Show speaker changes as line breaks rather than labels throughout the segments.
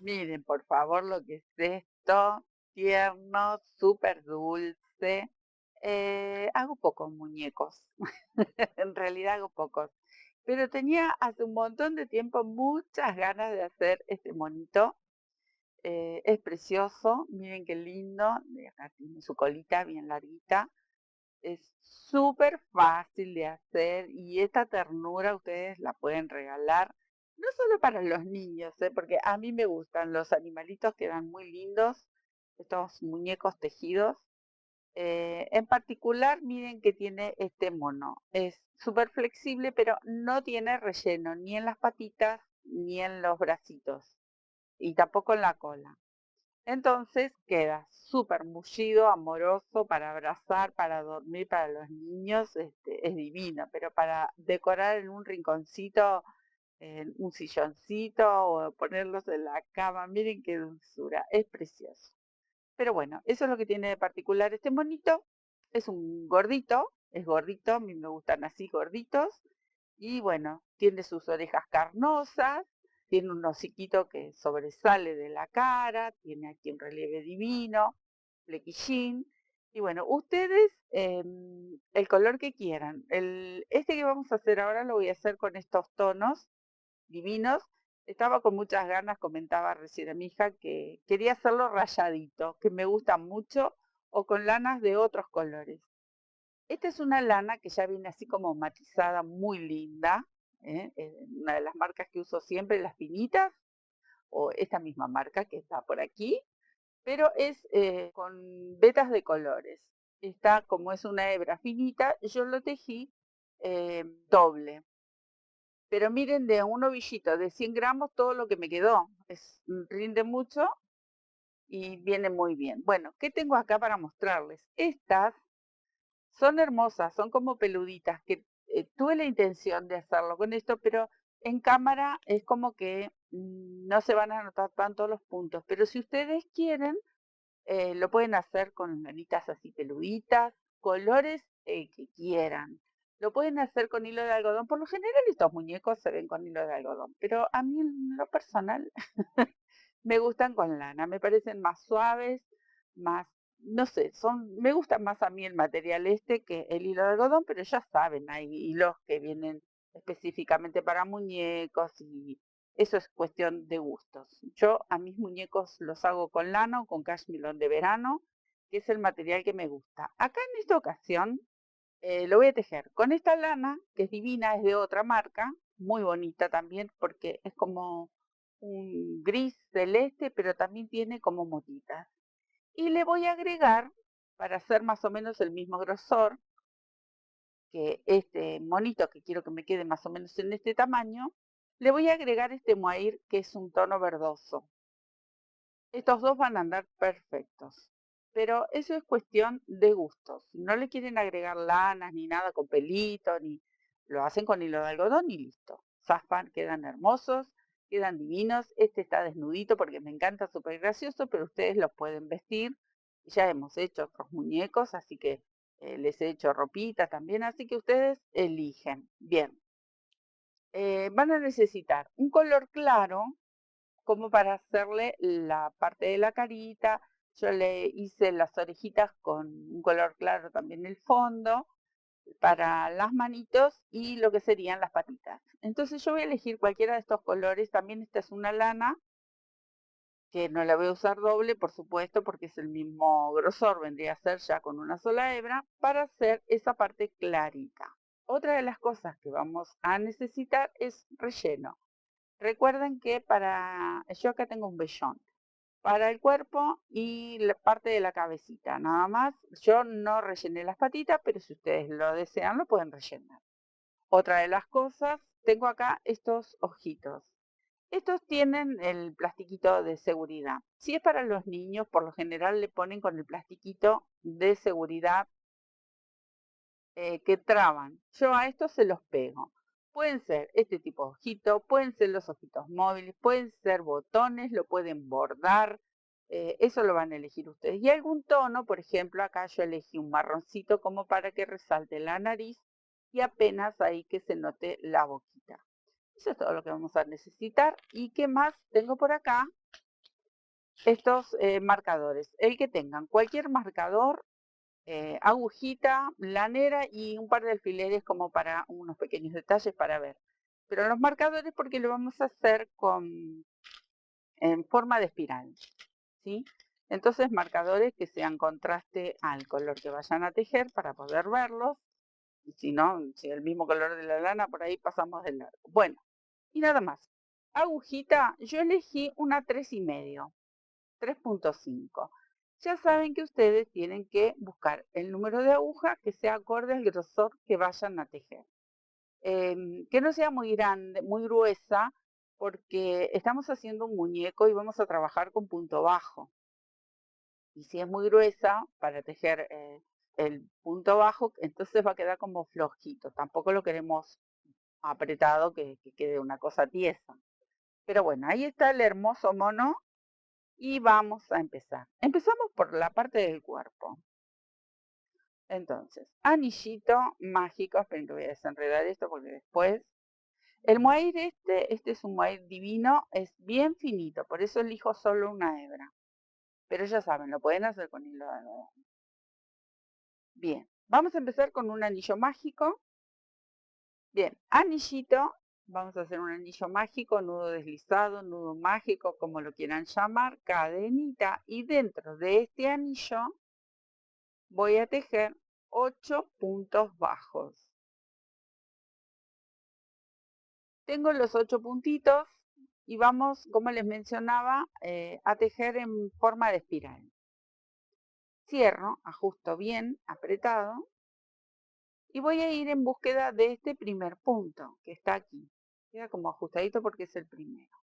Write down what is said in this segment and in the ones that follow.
Miren, por favor, lo que es esto, tierno, súper dulce. Hago pocos muñecos, en realidad hago pocos, pero tenía hace un montón de tiempo muchas ganas de hacer este monito. Es precioso, miren qué lindo, de acá tiene su colita bien larguita. Es súper fácil de hacer y esta ternura ustedes la pueden regalar, no solo para los niños, porque a mí me gustan los animalitos, quedan muy lindos, estos muñecos tejidos. En particular, miren que tiene este mono. Es súper flexible, pero no tiene relleno ni en las patitas ni en los bracitos y tampoco en la cola. Entonces queda súper mullido, amoroso para abrazar, para dormir, para los niños, es divino, pero para decorar en un rinconcito, en un silloncito o ponerlos en la cama, miren qué dulzura, es precioso. Pero bueno, eso es lo que tiene de particular este monito. Es un gordito, es gordito, a mí me gustan así gorditos. Y bueno, tiene sus orejas carnosas, tiene un hociquito que sobresale de la cara, tiene aquí un relieve divino, flequillín. Y bueno, ustedes el color que quieran. Este que vamos a hacer ahora lo voy a hacer con estos tonos divinos. Estaba con muchas ganas, comentaba recién a mi hija, que quería hacerlo rayadito, que me gusta mucho, o con lanas de otros colores. Esta es una lana que ya viene así como matizada, muy linda, una de las marcas que uso siempre, las finitas, o esta misma marca que está por aquí, pero es con vetas de colores. Está como es una hebra finita, yo lo tejí doble. Pero miren, de un ovillito de 100 gramos todo lo que me quedó. Rinde mucho y viene muy bien. Bueno, ¿qué tengo acá para mostrarles? Estas son hermosas, son como peluditas, que tuve la intención de hacerlo con esto, pero en cámara es como que no se van a notar tanto los puntos. Pero si ustedes quieren, lo pueden hacer con manitas así peluditas, colores que quieran. Lo pueden hacer con hilo de algodón. Por lo general estos muñecos se ven con hilo de algodón, pero a mí en lo personal me gustan con lana, me parecen más suaves, más, no sé, me gusta más a mí el material este que el hilo de algodón, pero ya saben, hay hilos que vienen específicamente para muñecos y eso es cuestión de gustos. Yo a mis muñecos los hago con lana o con cashmilón de verano, que es el material que me gusta. Acá en esta ocasión lo voy a tejer con esta lana, que es divina, es de otra marca, muy bonita también, porque es como un gris celeste, pero también tiene como motitas. Y le voy a agregar, para hacer más o menos el mismo grosor, que este monito que quiero que me quede más o menos en este tamaño, le voy a agregar este mohair que es un tono verdoso. Estos dos van a andar perfectos. Pero eso es cuestión de gustos. Si no le quieren agregar lanas ni nada con pelito, ni lo hacen con hilo de algodón y listo. Zafan, quedan hermosos, quedan divinos. Este está desnudito porque me encanta, súper gracioso, pero ustedes los pueden vestir. Ya hemos hecho otros muñecos, así que les he hecho ropita también, así que ustedes eligen. Bien, van a necesitar un color claro como para hacerle la parte de la carita. Yo le hice las orejitas con un color claro también el fondo, para las manitos y lo que serían las patitas. Entonces yo voy a elegir cualquiera de estos colores. También esta es una lana que no la voy a usar doble, por supuesto, porque es el mismo grosor, vendría a ser ya con una sola hebra, para hacer esa parte clarita. Otra de las cosas que vamos a necesitar es relleno. Recuerden que yo acá tengo un vellón para el cuerpo y la parte de la cabecita, nada más. Yo no rellené las patitas, pero si ustedes lo desean, lo pueden rellenar. Otra de las cosas, tengo acá estos ojitos. Estos tienen el plastiquito de seguridad. Si es para los niños, por lo general le ponen con el plastiquito de seguridad que traban. Yo a estos se los pego. Pueden ser este tipo de ojito, pueden ser los ojitos móviles, pueden ser botones, lo pueden bordar, eso lo van a elegir ustedes. Y algún tono, por ejemplo, acá yo elegí un marroncito como para que resalte la nariz y apenas ahí que se note la boquita. Eso es todo lo que vamos a necesitar. ¿Y qué más tengo por acá? estos marcadores. El que tengan cualquier marcador, agujita, lanera y un par de alfileres como para unos pequeños detalles para ver. Pero los marcadores porque lo vamos a hacer en forma de espiral, ¿sí? Entonces marcadores que sean contraste al color que vayan a tejer para poder verlos. Y si no, si el mismo color de la lana, por ahí pasamos del largo. Bueno, y nada más. Agujita, yo elegí una 3,5, 3,5. Ya saben que ustedes tienen que buscar el número de aguja que sea acorde al grosor que vayan a tejer. Que no sea muy grande, muy gruesa, porque estamos haciendo un muñeco y vamos a trabajar con punto bajo. Y si es muy gruesa para tejer el punto bajo, entonces va a quedar como flojito. Tampoco lo queremos apretado que quede una cosa tiesa. Pero bueno, ahí está el hermoso mono y vamos a empezar. Empezamos por la parte del cuerpo. Entonces, anillito mágico. Esperen que voy a desenredar esto porque después... El mohair este es un mohair divino, es bien finito, por eso elijo solo una hebra. Pero ya saben, lo pueden hacer con hilo de algodón. Bien, vamos a empezar con un anillo mágico. Bien, anillito, vamos a hacer un anillo mágico, nudo deslizado, nudo mágico, como lo quieran llamar, cadenita. Y dentro de este anillo voy a tejer 8 puntos bajos. Tengo los 8 puntitos y vamos, como les mencionaba, a tejer en forma de espiral. Cierro, ajusto bien, apretado. Y voy a ir en búsqueda de este primer punto, que está aquí. Queda como ajustadito porque es el primero.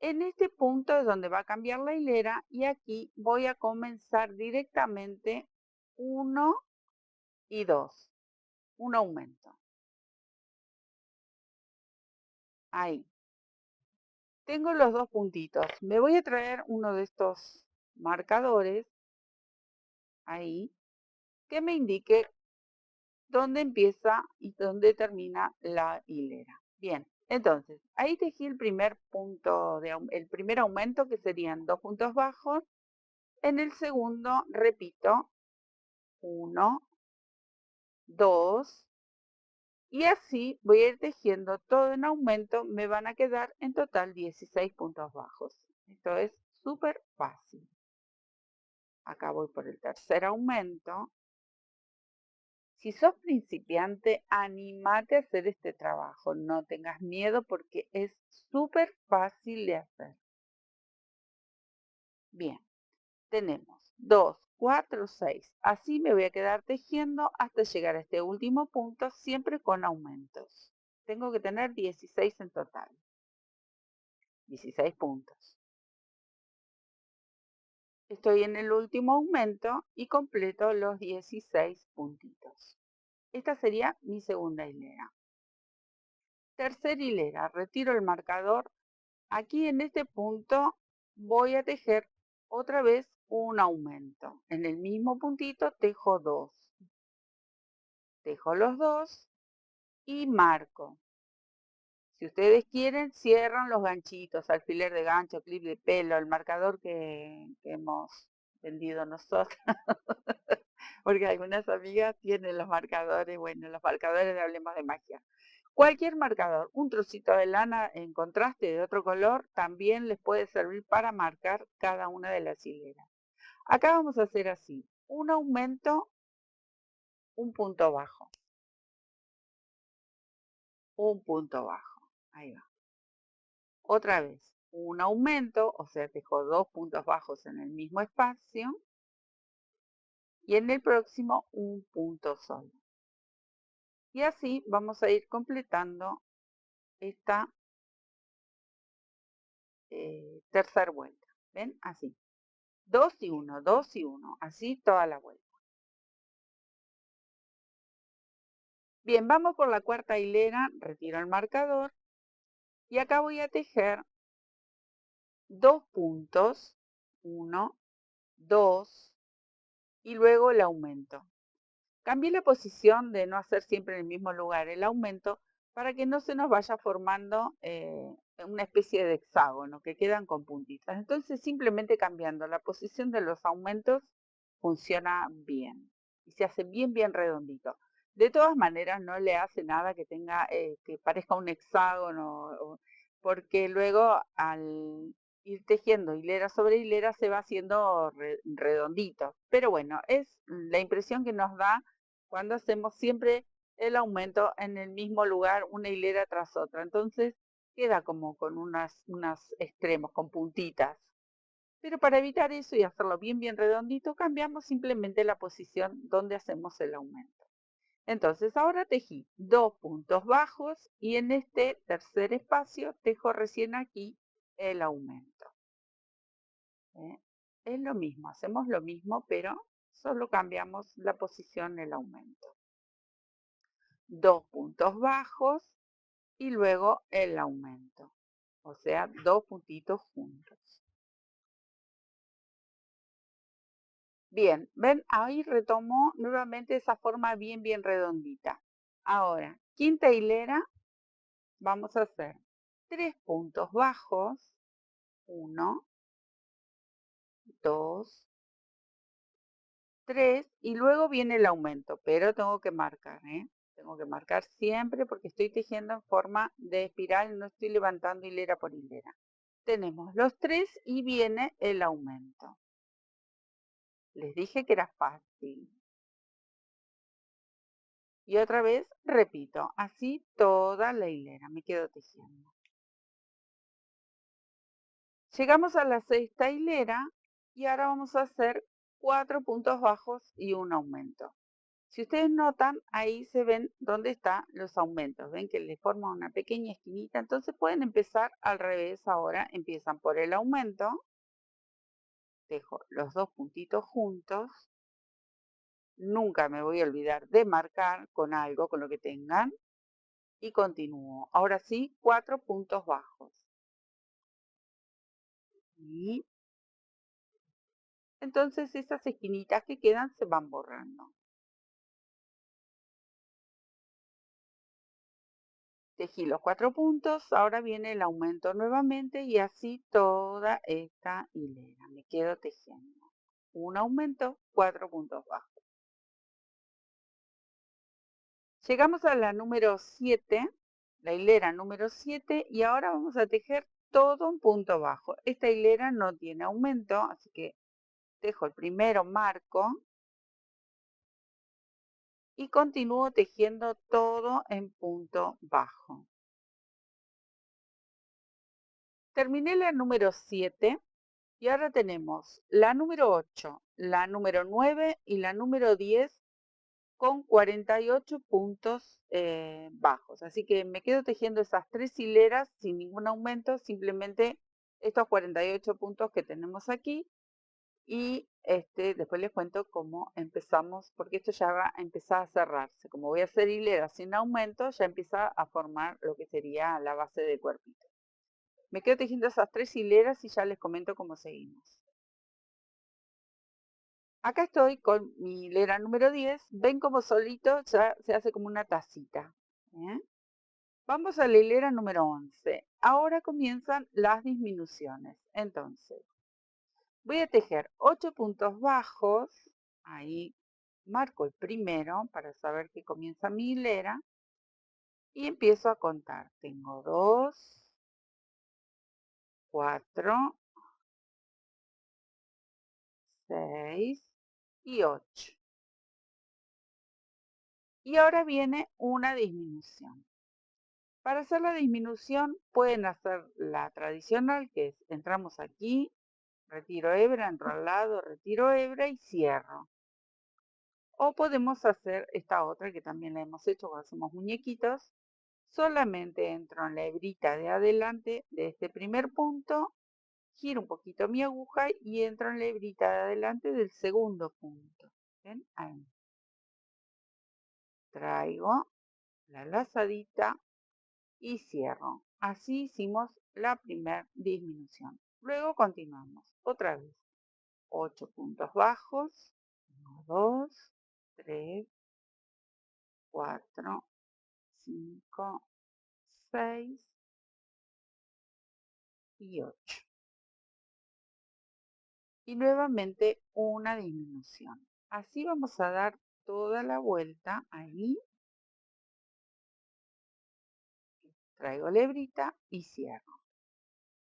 En este punto es donde va a cambiar la hilera y aquí voy a comenzar directamente 1 y 2. Un aumento. Ahí. Tengo los 2 puntitos. Me voy a traer uno de estos marcadores, ahí, que me indique dónde empieza y dónde termina la hilera. Bien, entonces, ahí tejí el primer punto, el primer aumento, que serían 2 puntos bajos. En el segundo, repito, 1, 2, y así voy a ir tejiendo todo en aumento. Me van a quedar en total 16 puntos bajos. Esto es súper fácil. Acá voy por el tercer aumento. Si sos principiante, anímate a hacer este trabajo. No tengas miedo porque es súper fácil de hacer. Bien, tenemos 2, 4, 6. Así me voy a quedar tejiendo hasta llegar a este último punto, siempre con aumentos. Tengo que tener 16 en total. 16 puntos. Estoy en el último aumento y completo los 16 puntitos. Esta sería mi segunda hilera. Tercera hilera, retiro el marcador. Aquí en este punto voy a tejer otra vez un aumento. En el mismo puntito tejo 2. Tejo los 2 y marco. Si ustedes quieren, cierran los ganchitos, alfiler de gancho, clip de pelo, el marcador que hemos vendido nosotros. Porque algunas amigas tienen los marcadores, bueno, los marcadores de Hablemos de Magia. Cualquier marcador, un trocito de lana en contraste de otro color, también les puede servir para marcar cada una de las hileras. Acá vamos a hacer así, un aumento, un punto bajo, un punto bajo, ahí va. Otra vez, un aumento, o sea, dejo 2 puntos bajos en el mismo espacio, y en el próximo un punto solo. Y así vamos a ir completando esta tercera vuelta. ¿Ven? Así. 2 y 1, 2 y 1. Así toda la vuelta. Bien, vamos por la cuarta hilera. Retiro el marcador. Y acá voy a tejer 2 puntos. 1, 2. Y luego el aumento. Cambié la posición de no hacer siempre en el mismo lugar el aumento para que no se nos vaya formando una especie de hexágono que quedan con puntitas. Entonces simplemente cambiando la posición de los aumentos funciona bien y se hace bien bien redondito. De todas maneras no le hace nada que tenga que parezca un hexágono porque luego al ir tejiendo hilera sobre hilera se va haciendo redondito. Pero bueno, es la impresión que nos da cuando hacemos siempre el aumento en el mismo lugar, una hilera tras otra. Entonces queda como con unas extremos, con puntitas. Pero para evitar eso y hacerlo bien bien redondito, cambiamos simplemente la posición donde hacemos el aumento. Entonces ahora tejí 2 puntos bajos y en este tercer espacio tejo recién aquí el aumento. ¿Eh? Es lo mismo, hacemos lo mismo, pero solo cambiamos la posición del aumento. 2 puntos bajos y luego el aumento, o sea, 2 puntitos juntos. Bien, ven, ahí retomó nuevamente esa forma bien, bien redondita. Ahora, quinta hilera, vamos a hacer 3 puntos bajos, 1, 2, 3, y luego viene el aumento, pero tengo que marcar, ¿eh? Tengo que marcar siempre porque estoy tejiendo en forma de espiral, no estoy levantando hilera por hilera. Tenemos los 3 y viene el aumento. Les dije que era fácil. Y otra vez repito, así toda la hilera me quedo tejiendo. Llegamos a la sexta hilera y ahora vamos a hacer 4 puntos bajos y un aumento. Si ustedes notan, ahí se ven dónde están los aumentos. Ven que le forman una pequeña esquinita. Entonces pueden empezar al revés ahora. Empiezan por el aumento. Dejo los 2 puntitos juntos. Nunca me voy a olvidar de marcar con algo, con lo que tengan. Y continúo. Ahora sí, 4 puntos bajos. Y entonces esas esquinitas que quedan se van borrando. Tejí los 4 puntos, ahora viene el aumento nuevamente y así toda esta hilera. Me quedo tejiendo. Un aumento, 4 puntos bajos. Llegamos a la número 7, la hilera número 7, y ahora vamos a tejer todo un punto bajo. Esta hilera no tiene aumento, así que tejo el primero, marco, y continúo tejiendo todo en punto bajo. Terminé la número 7 y ahora tenemos la número 8, la número 9 y la número 10 con 48 puntos bajos. Así que me quedo tejiendo esas 3 hileras sin ningún aumento, simplemente estos 48 puntos que tenemos aquí. Y después les cuento cómo empezamos, porque esto ya va a empezar a cerrarse. Como voy a hacer hileras sin aumento, ya empieza a formar lo que sería la base del cuerpito. Me quedo tejiendo esas 3 hileras y ya les comento cómo seguimos. Acá estoy con mi hilera número 10. Ven como solito ya se hace como una tacita. ¿Eh? Vamos a la hilera número 11. Ahora comienzan las disminuciones. Entonces, voy a tejer 8 puntos bajos. Ahí marco el primero para saber que comienza mi hilera. Y empiezo a contar. Tengo 2, 4, 6 y 8. Y ahora viene una disminución. Para hacer la disminución pueden hacer la tradicional, que es entramos aquí, retiro hebra, entro al lado, retiro hebra y cierro. O podemos hacer esta otra que también la hemos hecho cuando hacemos muñequitos. Solamente entro en la hebrita de adelante de este primer punto, giro un poquito mi aguja y entro en la hebrita de adelante del segundo punto. ¿Ven? Ahí. Traigo la lazadita y cierro. Así hicimos la primera disminución. Luego continuamos. Otra vez. 8 puntos bajos. 1, 2, 3, 4, 5, 6 y 8. Y nuevamente una disminución. Así vamos a dar toda la vuelta ahí. Traigo la hebrita y cierro.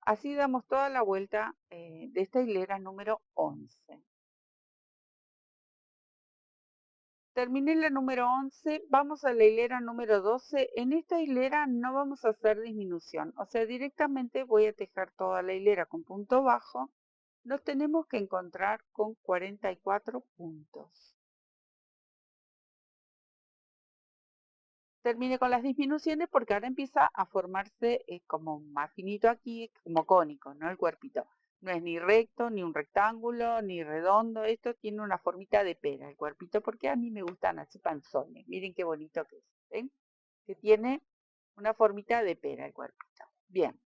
Así damos toda la vuelta de esta hilera número 11. Terminé la número 11, vamos a la hilera número 12. En esta hilera no vamos a hacer disminución, o sea, directamente voy a tejer toda la hilera con punto bajo. Nos tenemos que encontrar con 44 puntos. Termine con las disminuciones porque ahora empieza a formarse como más finito aquí, como cónico, ¿no? El cuerpito. No es ni recto, ni un rectángulo, ni redondo. Esto tiene una formita de pera, el cuerpito, porque a mí me gustan así panzones. Miren qué bonito que es. ¿Ven? Que tiene una formita de pera el cuerpito. Bien.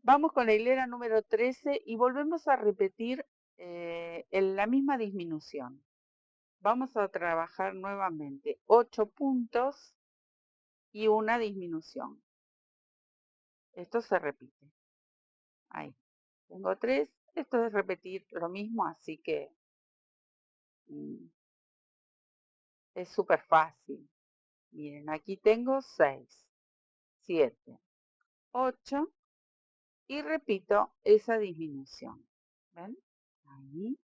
Vamos con la hilera número 13 y volvemos a repetir en la misma disminución. Vamos a trabajar nuevamente 8 puntos y una disminución. Esto se repite. Ahí. Tengo 3. Esto es repetir lo mismo, así que es súper fácil. Miren, aquí tengo 6, 7, 8 y repito esa disminución. ¿Ven? Ahí.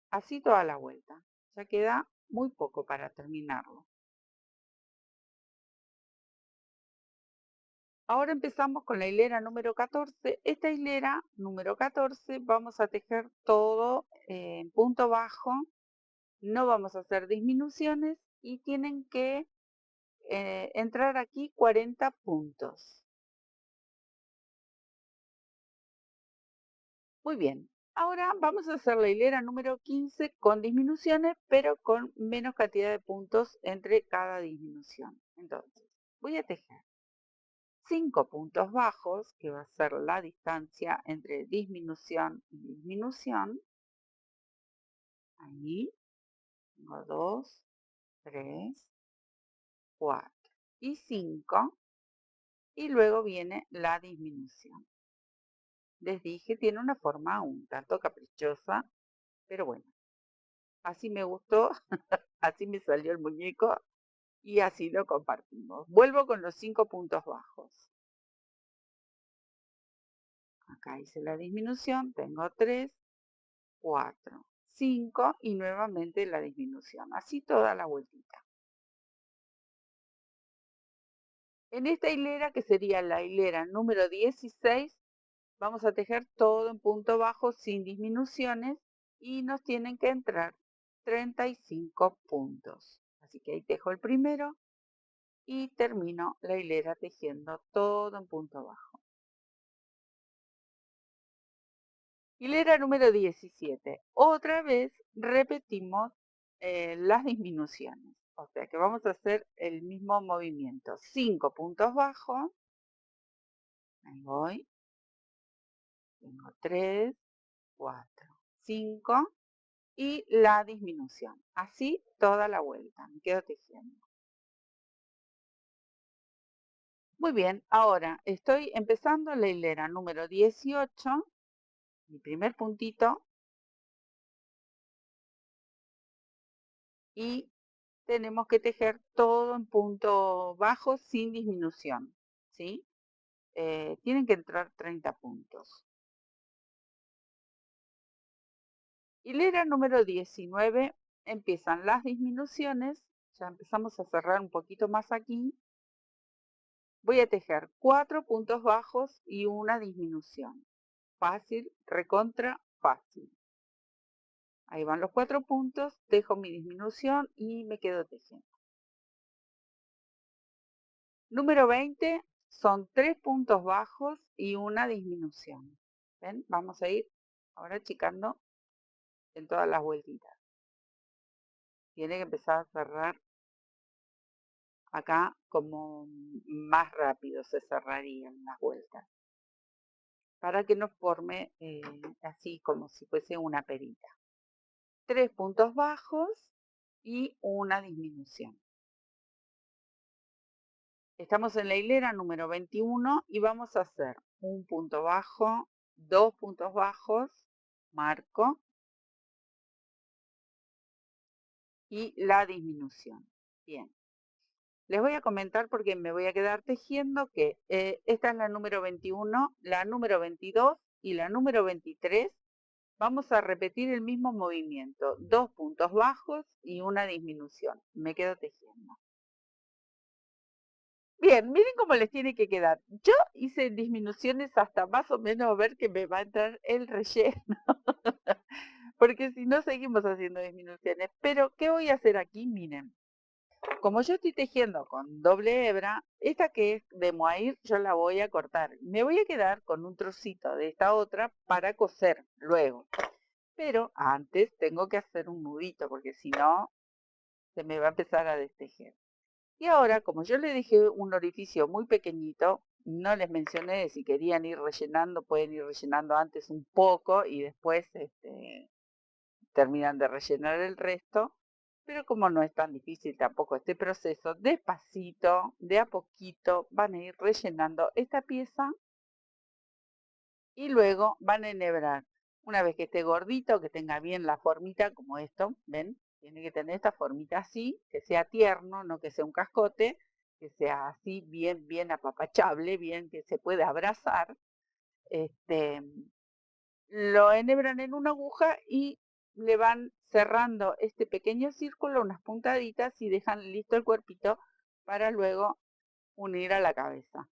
Así toda la vuelta. Ya queda muy poco para terminarlo. Ahora empezamos con la hilera número 14. Esta hilera número 14 vamos a tejer todo en punto bajo. No vamos a hacer disminuciones y tienen que entrar aquí 40 puntos. Muy bien. Ahora vamos a hacer la hilera número 15 con disminuciones, pero con menos cantidad de puntos entre cada disminución. Entonces, voy a tejer 5 puntos bajos, que va a ser la distancia entre disminución y disminución. Ahí, tengo 2, 3, 4 y 5. Y luego viene la disminución. Les dije, tiene una forma un tanto caprichosa, pero bueno, así me gustó, así me salió el muñeco y así lo compartimos. Vuelvo con los 5 puntos bajos. Acá hice la disminución, tengo 3, 4, 5 y nuevamente la disminución. Así toda la vueltita. En esta hilera, que sería la hilera número 16, vamos a tejer todo en punto bajo sin disminuciones y nos tienen que entrar 35 puntos. Así que ahí tejo el primero y termino la hilera tejiendo todo en punto bajo. Hilera número 17. Otra vez repetimos las disminuciones. O sea que vamos a hacer el mismo movimiento. 5 puntos bajos. Ahí voy. Tengo 3, 4, 5 y la disminución. Así toda la vuelta. Me quedo tejiendo. Muy bien, ahora estoy empezando la hilera número 18, mi primer puntito, y tenemos que tejer todo en punto bajo sin disminución, ¿sí? Tienen que entrar 30 puntos. Hilera número 19, empiezan las disminuciones, ya empezamos a cerrar un poquito más aquí. Voy a tejer 4 puntos bajos y una disminución. Fácil, recontra, fácil. Ahí van los 4 puntos, dejo mi disminución y me quedo tejiendo. Número 20 son 3 puntos bajos y una disminución. ¿Ven? Vamos a ir ahora achicando en todas las vueltitas. Tiene que empezar a cerrar acá como más rápido se cerrarían las vueltas. Para que nos forme así como si fuese una perita. 3 puntos bajos y una disminución. Estamos en la hilera número 21 y vamos a hacer un punto bajo, 2 puntos bajos, marco, y la disminución. Bien, les voy a comentar porque me voy a quedar tejiendo que esta es la número 21, la número 22 y la número 23. Vamos a repetir el mismo movimiento, 2 puntos bajos y una disminución. Me quedo tejiendo. Bien, miren cómo les tiene que quedar. Yo hice disminuciones hasta más o menos ver que me va a entrar el relleno. Porque si no seguimos haciendo disminuciones. Pero, ¿qué voy a hacer aquí? Miren. Como yo estoy tejiendo con doble hebra, esta que es de mohair yo la voy a cortar. Me voy a quedar con un trocito de esta otra para coser luego. Pero antes tengo que hacer un nudito porque si no se me va a empezar a destejer. Y ahora, como yo le dejé un orificio muy pequeñito, no les mencioné de si querían ir rellenando, pueden ir rellenando antes un poco y después terminan de rellenar el resto. Pero como no es tan difícil tampoco este proceso, despacito, de a poquito, van a ir rellenando esta pieza y luego van a enhebrar. Una vez que esté gordito, que tenga bien la formita, como esto, ¿ven? Tiene que tener esta formita así, que sea tierno, no que sea un cascote, que sea así bien, bien apapachable, bien que se pueda abrazar. Este, lo enhebran en una aguja y le van cerrando este pequeño círculo, unas puntaditas y dejan listo el cuerpito para luego unir a la cabeza.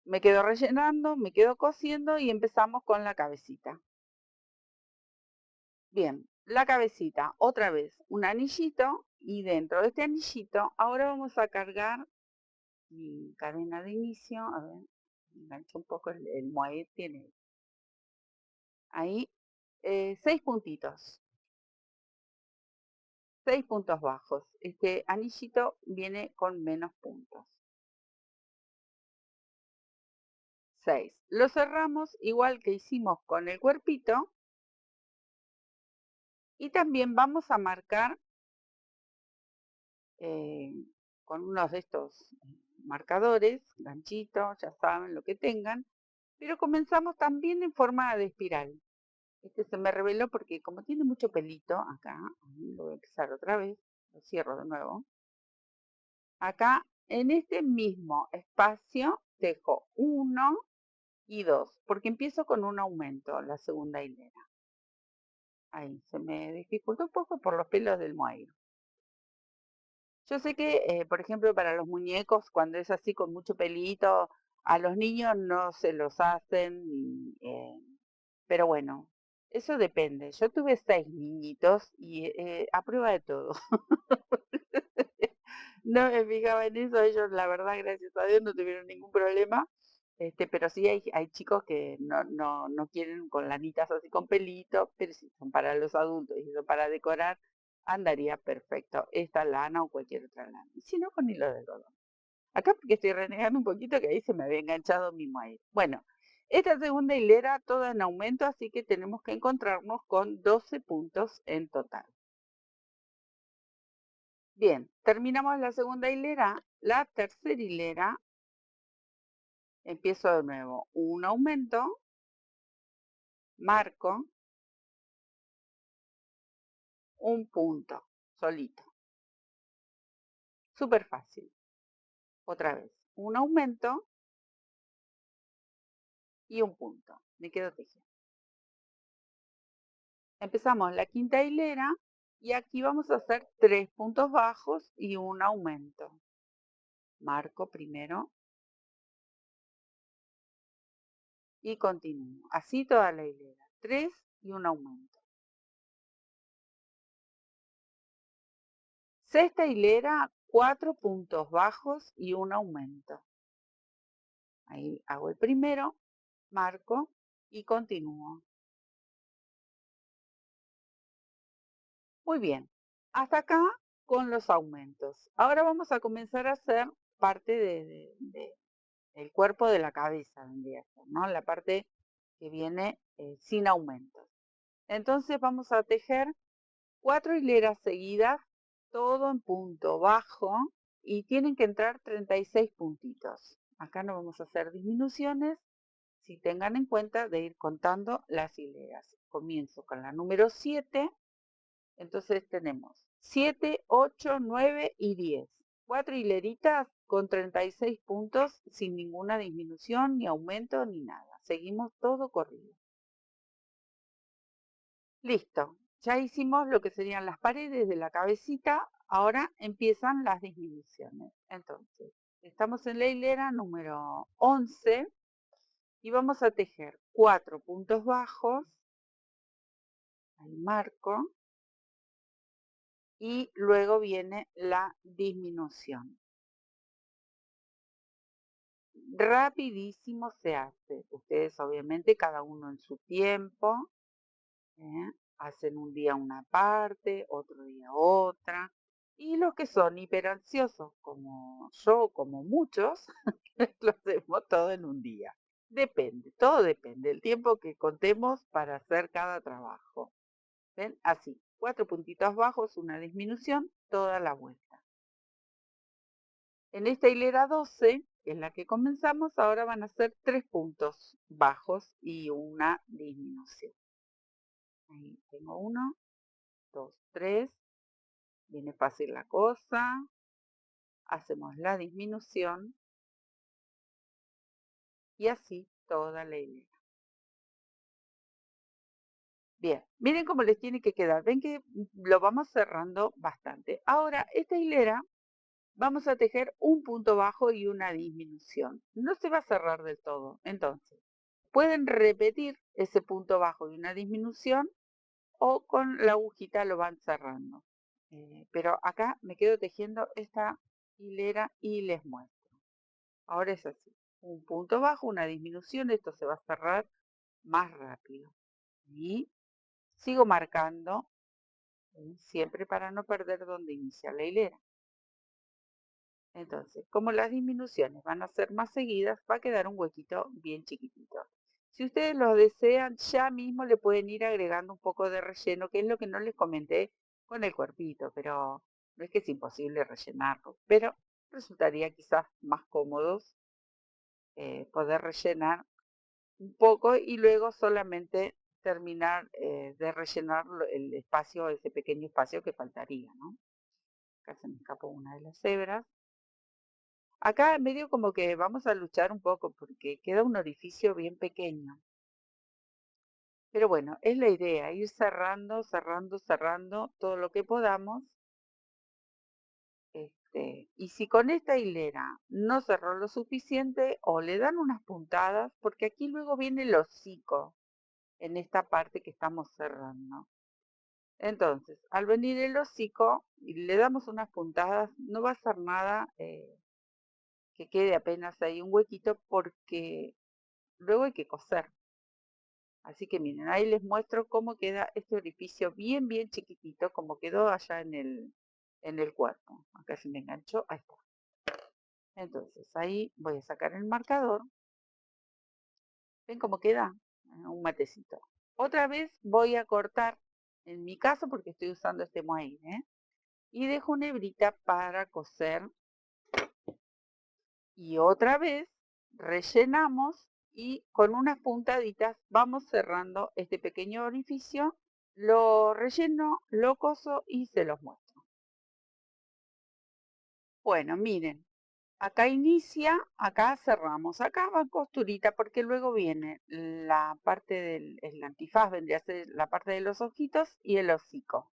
Me quedo rellenando, me quedo cosiendo y empezamos con la cabecita. Bien, la cabecita, otra vez un anillito y dentro de este anillito ahora vamos a cargar mi cadena de inicio. A ver, engancho un poco el mohair, tiene ahí 6 puntitos. 6 puntos bajos. Este anillito viene con menos puntos. 6. Lo cerramos igual que hicimos con el cuerpito. Y también vamos a marcar eh, con unos de estos marcadores, ganchitos, ya saben lo que tengan. Pero comenzamos también en forma de espiral. Este se me reveló porque como tiene mucho pelito acá, lo voy a empezar otra vez, lo cierro de nuevo. Acá en este mismo espacio dejo 1 y 2, porque empiezo con un aumento, la segunda hilera. Ahí se me dificultó un poco por los pelos del mohair. Yo sé que, por ejemplo, para los muñecos, cuando es así con mucho pelito, a los niños no se los hacen, pero bueno, eso depende. Yo tuve 6 niñitos y a prueba de todo. No me fijaba en eso, ellos la verdad, gracias a Dios, no tuvieron ningún problema. Pero sí hay chicos que no quieren con lanitas así con pelito, pero si son para los adultos y son para decorar, andaría perfecto esta lana o cualquier otra lana. Y si no, con hilo de algodón. Acá porque estoy renegando un poquito que ahí se me había enganchado mismo ahí. Bueno, esta segunda hilera toda en aumento, así que tenemos que encontrarnos con 12 puntos en total. Bien, terminamos la segunda hilera. La tercera hilera, empiezo de nuevo. Un aumento, marco, un punto, solito. Súper fácil. Otra vez, un aumento y un punto. Me quedo tejiendo. Empezamos la quinta hilera y aquí vamos a hacer 3 puntos bajos y un aumento. Marco primero y continúo. Así toda la hilera. 3 y un aumento. Sexta hilera, 4 puntos bajos y un aumento. Ahí hago el primero, marco y continúo. Muy bien. Hasta acá con los aumentos. Ahora vamos a comenzar a hacer parte del cuerpo de la cabeza, vendría a ser, ¿no? La parte que viene sin aumentos. Entonces vamos a tejer 4 hileras seguidas, todo en punto bajo, y tienen que entrar 36 puntitos. Acá no vamos a hacer disminuciones, si tengan en cuenta de ir contando las hileras. Comienzo con la número 7, entonces tenemos 7, 8, 9 y 10. 4 hileritas con 36 puntos sin ninguna disminución, ni aumento, ni nada. Seguimos todo corrido. Listo. Ya hicimos lo que serían las paredes de la cabecita. Ahora empiezan las disminuciones. Entonces, estamos en la hilera número 11 y vamos a tejer 4 puntos bajos. Ahí marco. Y luego viene la disminución. Rapidísimo se hace. Ustedes obviamente cada uno en su tiempo. Hacen un día una parte, otro día otra. Y los que son hiperansiosos, como yo, como muchos, lo hacemos todo en un día. Depende, todo depende del tiempo que contemos para hacer cada trabajo. ¿Ven? Así, 4 puntitos bajos, una disminución, toda la vuelta. En esta hilera 12, que es la que comenzamos, ahora van a ser 3 puntos bajos y una disminución. Ahí tengo 1, 2, 3. Viene fácil la cosa. Hacemos la disminución. Y así toda la hilera. Bien, miren cómo les tiene que quedar. Ven que lo vamos cerrando bastante. Ahora, esta hilera vamos a tejer un punto bajo y una disminución. No se va a cerrar del todo. Entonces, pueden repetir ese punto bajo y una disminución o con la agujita lo van cerrando. Pero acá me quedo tejiendo esta hilera y les muestro. Ahora es así. Un punto bajo, una disminución. Esto se va a cerrar más rápido. Y sigo marcando siempre para no perder donde inicia la hilera. Entonces, como las disminuciones van a ser más seguidas, va a quedar un huequito bien chiquitito. Si ustedes lo desean, ya mismo le pueden ir agregando un poco de relleno, que es lo que no les comenté con el cuerpito, pero no es que es imposible rellenarlo, pero resultaría quizás más cómodos poder rellenar un poco y luego solamente terminar de rellenar el espacio, ese pequeño espacio que faltaría, ¿no? Acá se me escapó una de las hebras. Acá medio como que vamos a luchar un poco porque queda un orificio bien pequeño. Pero bueno, es la idea, ir cerrando, cerrando, cerrando todo lo que podamos. Y si con esta hilera no cerró lo suficiente, o le dan unas puntadas, porque aquí luego viene el hocico en esta parte que estamos cerrando. Entonces, al venir el hocico y le damos unas puntadas, no va a ser nada que quede apenas ahí un huequito porque luego hay que coser. Así que miren, ahí les muestro cómo queda este orificio bien, bien chiquitito, como quedó allá en el cuerpo. Acá se me enganchó, ahí está. Entonces, ahí voy a sacar el marcador. ¿Ven cómo queda? Un matecito. Otra vez voy a cortar, en mi caso, porque estoy usando este mohín, y dejo una hebrita para coser. Y otra vez rellenamos y con unas puntaditas vamos cerrando este pequeño orificio. Lo relleno, lo coso y se los muestro. Bueno, miren, acá inicia, acá cerramos, acá va costurita porque luego viene la parte del antifaz, vendría a ser la parte de los ojitos y el hocico.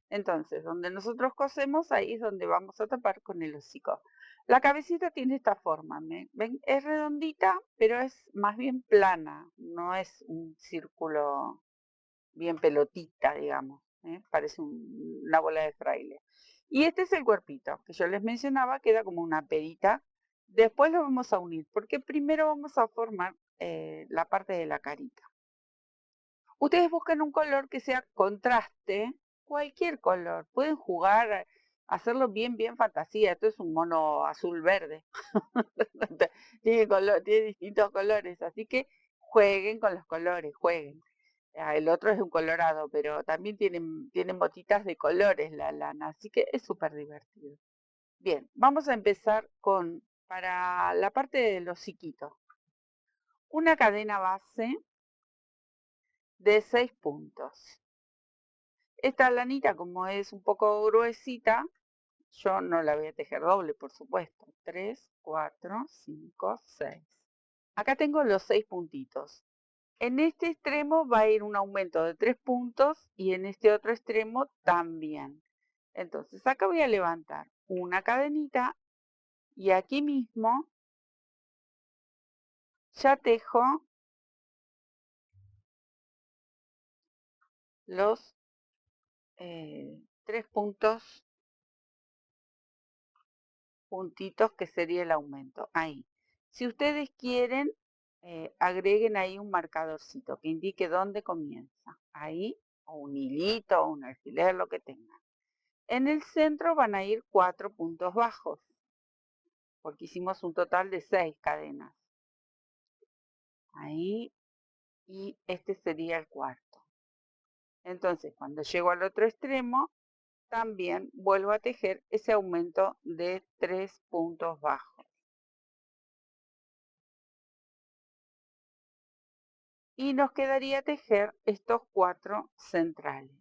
Entonces, donde nosotros cosemos, ahí es donde vamos a tapar con el hocico. La cabecita tiene esta forma, ¿ven? Es redondita, pero es más bien plana, no es un círculo bien pelotita, digamos, parece una bola de fraile. Y este es el cuerpito, que yo les mencionaba, queda como una perita. Después lo vamos a unir, porque primero vamos a formar la parte de la carita. Ustedes buscan un color que sea contraste, cualquier color. Pueden jugar, hacerlo bien, bien fantasía. Esto es un mono azul verde. Tiene distintos colores, así que jueguen con los colores, jueguen. El otro es un colorado, pero también tienen botitas de colores la lana, así que es súper divertido. Bien, vamos a empezar para la parte de los hociquitos, una cadena base de 6 puntos. Esta lanita, como es un poco gruesita, yo no la voy a tejer doble, por supuesto. 3, 4, 5, 6. Acá tengo los 6 puntitos. En este extremo va a ir un aumento de 3 puntos y en este otro extremo también. Entonces acá voy a levantar una cadenita y aquí mismo ya tejo los 3 puntitos que sería el aumento. Ahí. Si ustedes quieren, agreguen ahí un marcadorcito que indique dónde comienza. Ahí, o un hilito, o un alfiler, lo que tengan. En el centro van a ir 4 puntos bajos, porque hicimos un total de 6 cadenas. Ahí, y este sería el cuarto. Entonces, cuando llego al otro extremo, también vuelvo a tejer ese aumento de 3 puntos bajos. Y nos quedaría tejer estos 4 centrales.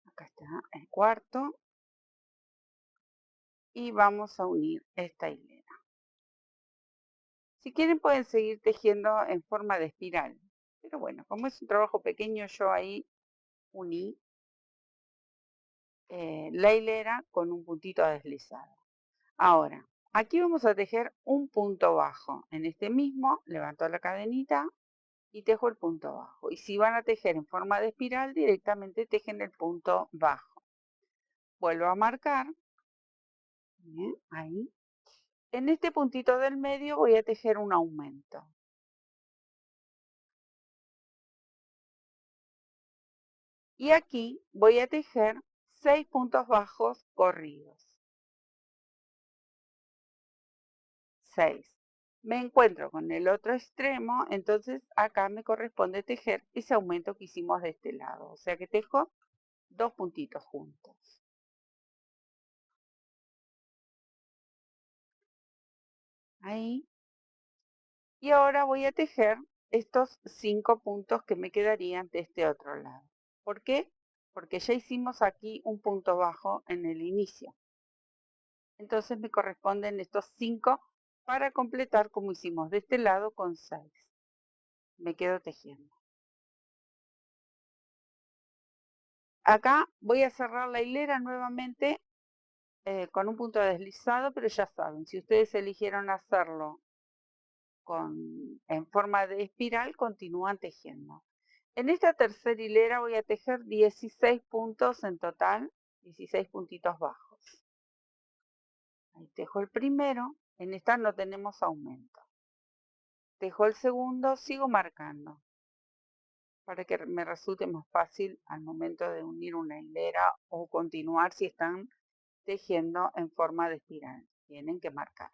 Acá está el cuarto. Y vamos a unir esta hilera. Si quieren pueden seguir tejiendo en forma de espiral. Pero bueno, como es un trabajo pequeño, yo ahí uní la hilera con un puntito deslizado. Ahora, aquí vamos a tejer un punto bajo. En este mismo, levanto la cadenita y tejo el punto bajo. Y si van a tejer en forma de espiral, directamente tejen el punto bajo. Vuelvo a marcar. Bien, ahí. En este puntito del medio voy a tejer un aumento. Y aquí voy a tejer 6 puntos bajos corridos. 6. Me encuentro con el otro extremo, entonces acá me corresponde tejer ese aumento que hicimos de este lado. O sea que tejo 2 puntitos juntos. Ahí. Y ahora voy a tejer estos 5 puntos que me quedarían de este otro lado. ¿Por qué? Porque ya hicimos aquí un punto bajo en el inicio. Entonces me corresponden estos 5 para completar como hicimos de este lado con 6. Me quedo tejiendo. Acá voy a cerrar la hilera nuevamente con un punto deslizado, pero ya saben, si ustedes eligieron hacerlo en forma de espiral, continúan tejiendo. En esta tercera hilera voy a tejer 16 puntos en total, 16 puntitos bajos. Ahí tejo el primero, en esta no tenemos aumento. Tejo el segundo, sigo marcando, para que me resulte más fácil al momento de unir una hilera o continuar si están tejiendo en forma de espiral. Tienen que marcar.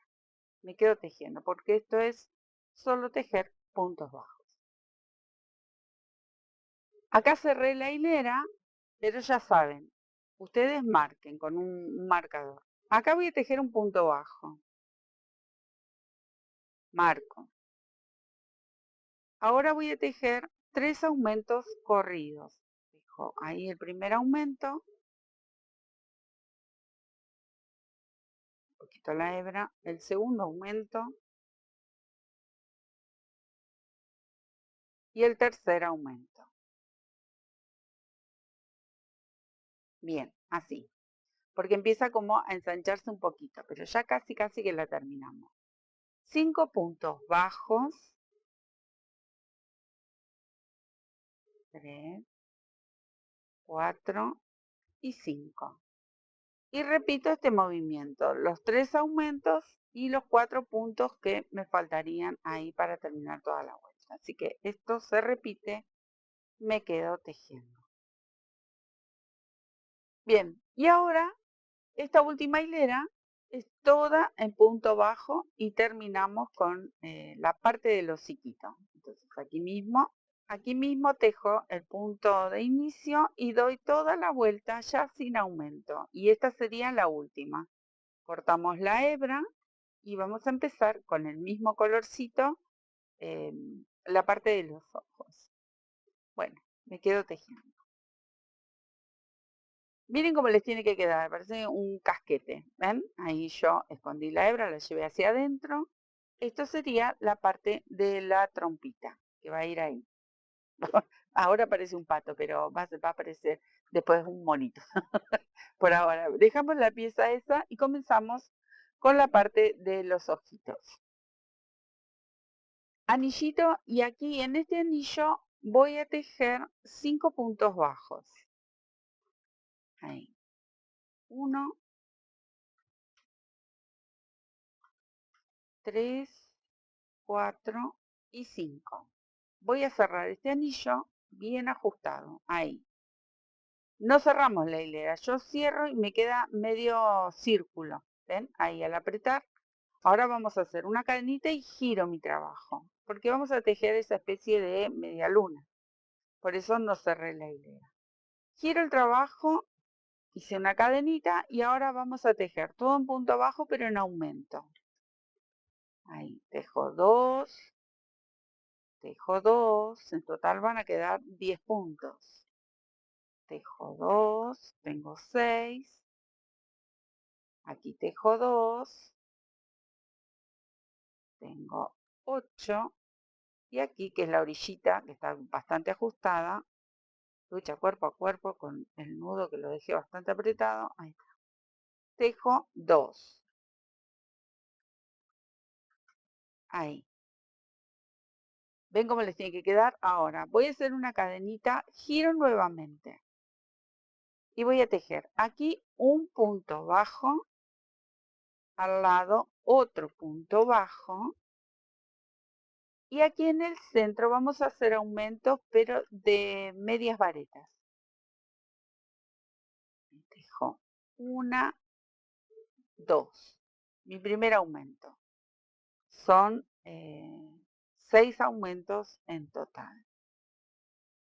Me quedo tejiendo porque esto es solo tejer puntos bajos. Acá cerré la hilera, pero ya saben, ustedes marquen con un marcador. Acá voy a tejer un punto bajo. Marco. Ahora voy a tejer 3 aumentos corridos. Dejo ahí el primer aumento. Un poquito la hebra. El segundo aumento. Y el tercer aumento. Bien, así. Porque empieza como a ensancharse un poquito, pero ya casi que la terminamos. 5 puntos bajos. 3, 4 y 5. Y repito este movimiento, los 3 aumentos y los 4 puntos que me faltarían ahí para terminar toda la vuelta. Así que esto se repite, me quedo tejiendo. Bien, y ahora esta última hilera es toda en punto bajo y terminamos con la parte del hociquito. Entonces aquí mismo tejo el punto de inicio y doy toda la vuelta ya sin aumento. Y esta sería la última. Cortamos la hebra y vamos a empezar con el mismo colorcito la parte de los ojos. Bueno, me quedo tejiendo. Miren cómo les tiene que quedar, parece un casquete, ¿ven? Ahí yo escondí la hebra, la llevé hacia adentro. Esto sería la parte de la trompita, que va a ir ahí. Ahora parece un pato, pero va a aparecer después un monito. Por ahora, dejamos la pieza esa y comenzamos con la parte de los ojitos. Anillito, y aquí en este anillo voy a tejer 5 puntos bajos. Ahí. 1, 3, 4 y 5. Voy a cerrar este anillo bien ajustado, ahí. No cerramos la hilera, yo cierro y me queda medio círculo, ¿ven? Ahí al apretar. Ahora vamos a hacer una cadenita y giro mi trabajo, porque vamos a tejer esa especie de media luna. Por eso no cerré la hilera. Giro el trabajo, hice una cadenita y ahora vamos a tejer todo en punto bajo pero en aumento. Ahí, tejo 2, tejo 2, en total van a quedar 10 puntos. Tejo 2, tengo 6, aquí tejo 2, tengo 8, y aquí, que es la orillita, que está bastante ajustada, lucha cuerpo a cuerpo con el nudo que lo dejé bastante apretado, ahí está. Tejo 2, ahí. ¿Ven cómo les tiene que quedar? Ahora, voy a hacer una cadenita, giro nuevamente. Y voy a tejer aquí un punto bajo, al lado otro punto bajo, y aquí en el centro vamos a hacer aumentos, pero de medias varetas. Tejo 1, 2, mi primer aumento. Son 6 aumentos en total.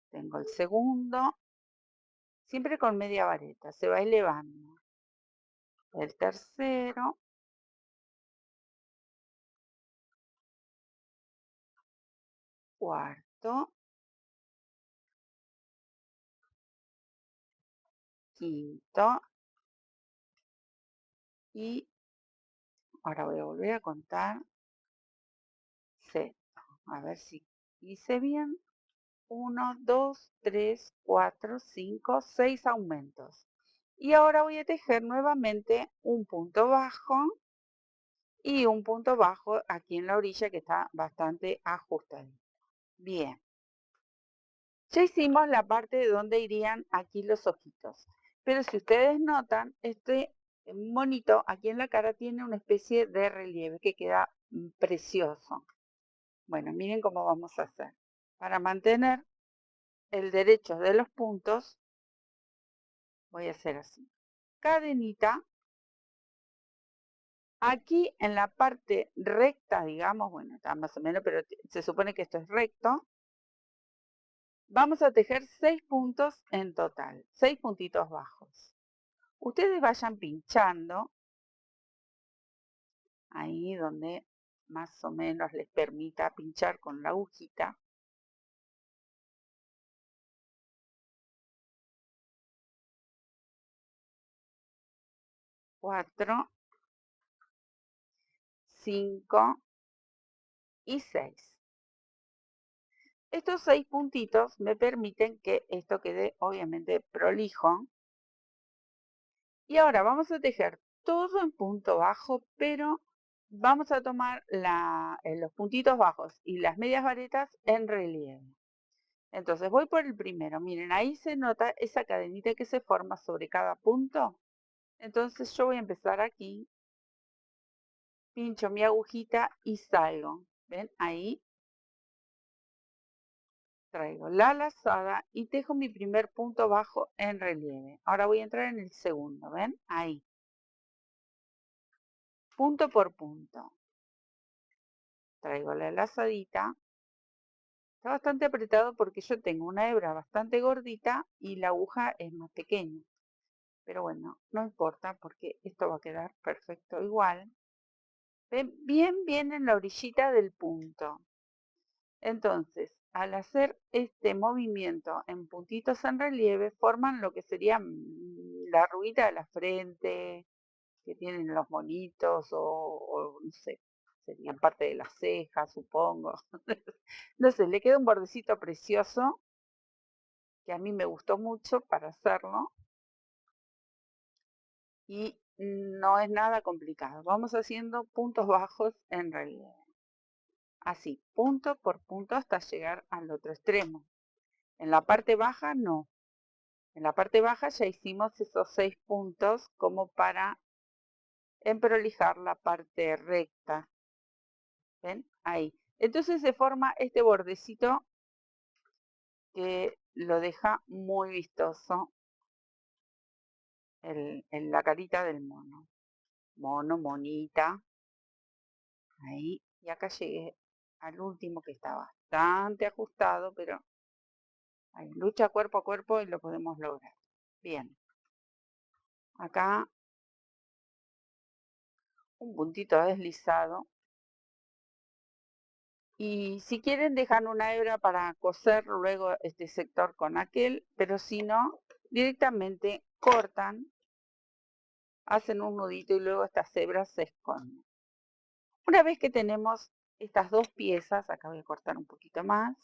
Tengo el segundo, siempre con media vareta, se va elevando. El tercero, cuarto, quinto, y ahora voy a volver a contar sexto. A ver si hice bien. 1, 2, 3, 4, 5, 6 aumentos. Y ahora voy a tejer nuevamente un punto bajo y un punto bajo aquí en la orilla que está bastante ajustadito. Bien. Ya hicimos la parte donde irían aquí los ojitos. Pero si ustedes notan, este monito aquí en la cara tiene una especie de relieve que queda precioso. Bueno, miren cómo vamos a hacer. Para mantener el derecho de los puntos, voy a hacer así. Cadenita. Aquí en la parte recta, digamos, bueno, está más o menos, pero se supone que esto es recto. Vamos a tejer 6 puntos en total, 6 puntitos bajos. Ustedes vayan pinchando ahí donde más o menos les permita pinchar con la agujita. Cuatro, 5 y 6. Estos 6 puntitos me permiten que esto quede obviamente prolijo. Y ahora vamos a tejer todo en punto bajo, pero vamos a tomar los puntitos bajos y las medias varetas en relieve. Entonces voy por el primero. Miren, ahí se nota esa cadenita que se forma sobre cada punto. Entonces yo voy a empezar aquí, pincho mi agujita y salgo. ¿Ven? Ahí traigo la lazada y tejo mi primer punto bajo en relieve. Ahora voy a entrar en el segundo. ¿Ven? Ahí. punto por punto. Traigo la lazadita. Está bastante apretado porque yo tengo una hebra bastante gordita y la aguja es más pequeña. Pero bueno, no importa porque esto va a quedar perfecto igual. Ven bien en la orillita del punto. Entonces, al hacer este movimiento en puntitos en relieve, forman lo que sería la arruguita de la frente, que tienen los monitos, o no sé, serían parte de las cejas, supongo. No sé, le queda un bordecito precioso, que a mí me gustó mucho para hacerlo, y no es nada complicado. Vamos haciendo puntos bajos en relieve. Así, punto por punto hasta llegar al otro extremo. En la parte baja no. En la parte baja ya hicimos esos 6 puntos como para emprolijar la parte recta. ¿Ven? Ahí. Entonces se forma este bordecito que lo deja muy vistoso en la carita del mono. Mono, monita. Ahí. Y acá llegué al último que está bastante ajustado, pero ahí, lucha cuerpo a cuerpo y lo podemos lograr. Bien. Acá un puntito deslizado. Y si quieren dejan una hebra para coser luego este sector con aquel, pero si no, directamente cortan, hacen un nudito y luego estas hebras se esconden. Una vez que tenemos estas dos piezas, acá voy a cortar un poquito más,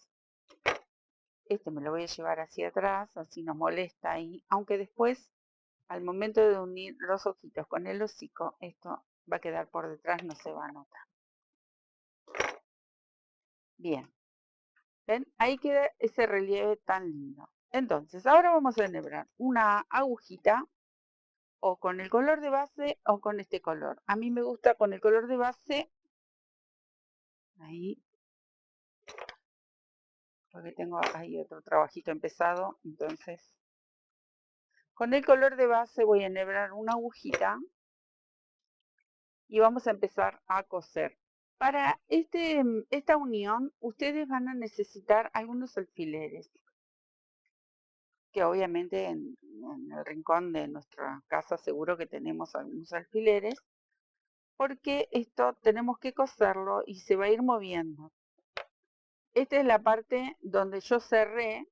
este me lo voy a llevar hacia atrás, así no molesta ahí, aunque después al momento de unir los ojitos con el hocico, esto va a quedar por detrás, no se va a notar. Bien, ¿ven? Ahí queda ese relieve tan lindo. Entonces, ahora vamos a enhebrar una agujita o con el color de base o con este color. A mí me gusta con el color de base, ahí, porque tengo ahí otro trabajito empezado, entonces con el color de base voy a enhebrar una agujita y vamos a empezar a coser. Para esta unión ustedes van a necesitar algunos alfileres, que obviamente en el rincón de nuestra casa seguro que tenemos algunos alfileres, porque esto tenemos que coserlo y se va a ir moviendo. Esta es la parte donde yo cerré,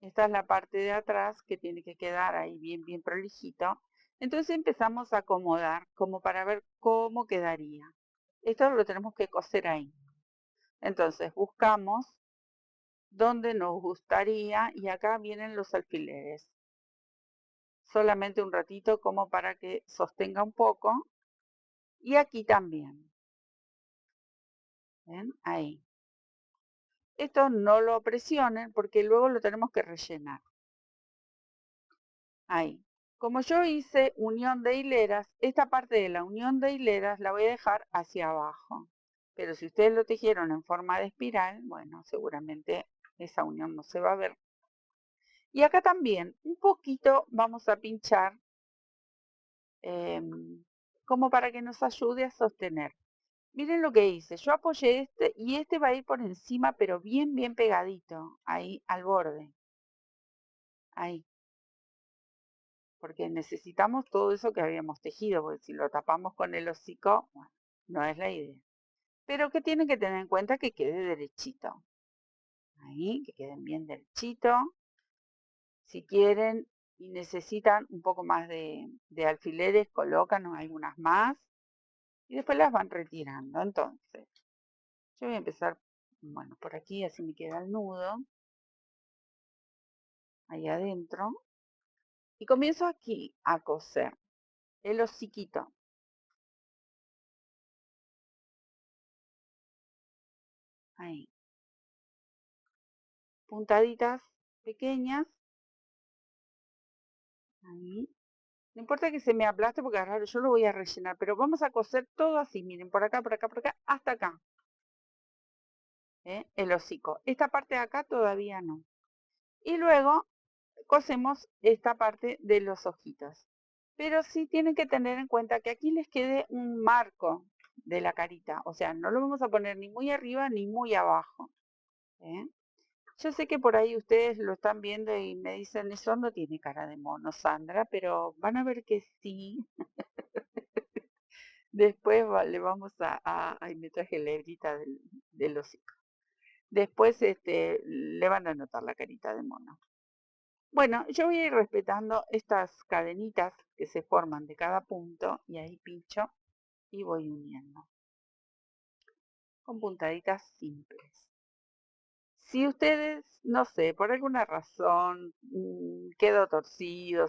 esta es la parte de atrás que tiene que quedar ahí bien prolijito. Entonces empezamos a acomodar como para ver cómo quedaría. Esto lo tenemos que coser ahí. Entonces buscamos donde nos gustaría y acá vienen los alfileres. Solamente un ratito como para que sostenga un poco. Y aquí también. ¿Ven? Ahí. Esto no lo presionen porque luego lo tenemos que rellenar. Ahí. Como yo hice unión de hileras, esta parte de la unión de hileras la voy a dejar hacia abajo. Pero si ustedes lo tejieron en forma de espiral, bueno, seguramente esa unión no se va a ver. Y acá también, un poquito vamos a pinchar como para que nos ayude a sostener. Miren lo que hice, yo apoyé este y este va a ir por encima, pero bien pegadito, ahí al borde. Ahí. Porque necesitamos todo eso que habíamos tejido, porque si lo tapamos con el hocico, bueno, no es la idea. Pero que tienen que tener en cuenta que quede derechito. Ahí, que queden bien derechito. Si quieren y necesitan un poco más de alfileres, colocan algunas más. Y después las van retirando. Entonces, yo voy a empezar, bueno, por aquí, así me queda el nudo. Ahí adentro. Y comienzo aquí a coser el hociquito. Ahí. Puntaditas pequeñas. Ahí. No importa que se me aplaste porque raro, yo lo voy a rellenar, pero vamos a coser todo así, miren, por acá, hasta acá. El hocico. Esta parte de acá todavía no. Y luego cosemos esta parte de los ojitos. Pero sí tienen que tener en cuenta que aquí les quede un marco de la carita. O sea, no lo vamos a poner ni muy arriba ni muy abajo. ¿Eh? Yo sé que por ahí ustedes lo están viendo y me dicen, eso no tiene cara de mono, Sandra, pero van a ver que sí. Después le vamos ay, me traje la hebrita del hocico. Después le van a notar la carita de mono. Bueno, yo voy a ir respetando estas cadenitas que se forman de cada punto y ahí pincho y voy uniendo con puntaditas simples. Si ustedes, no sé, por alguna razón quedó torcido,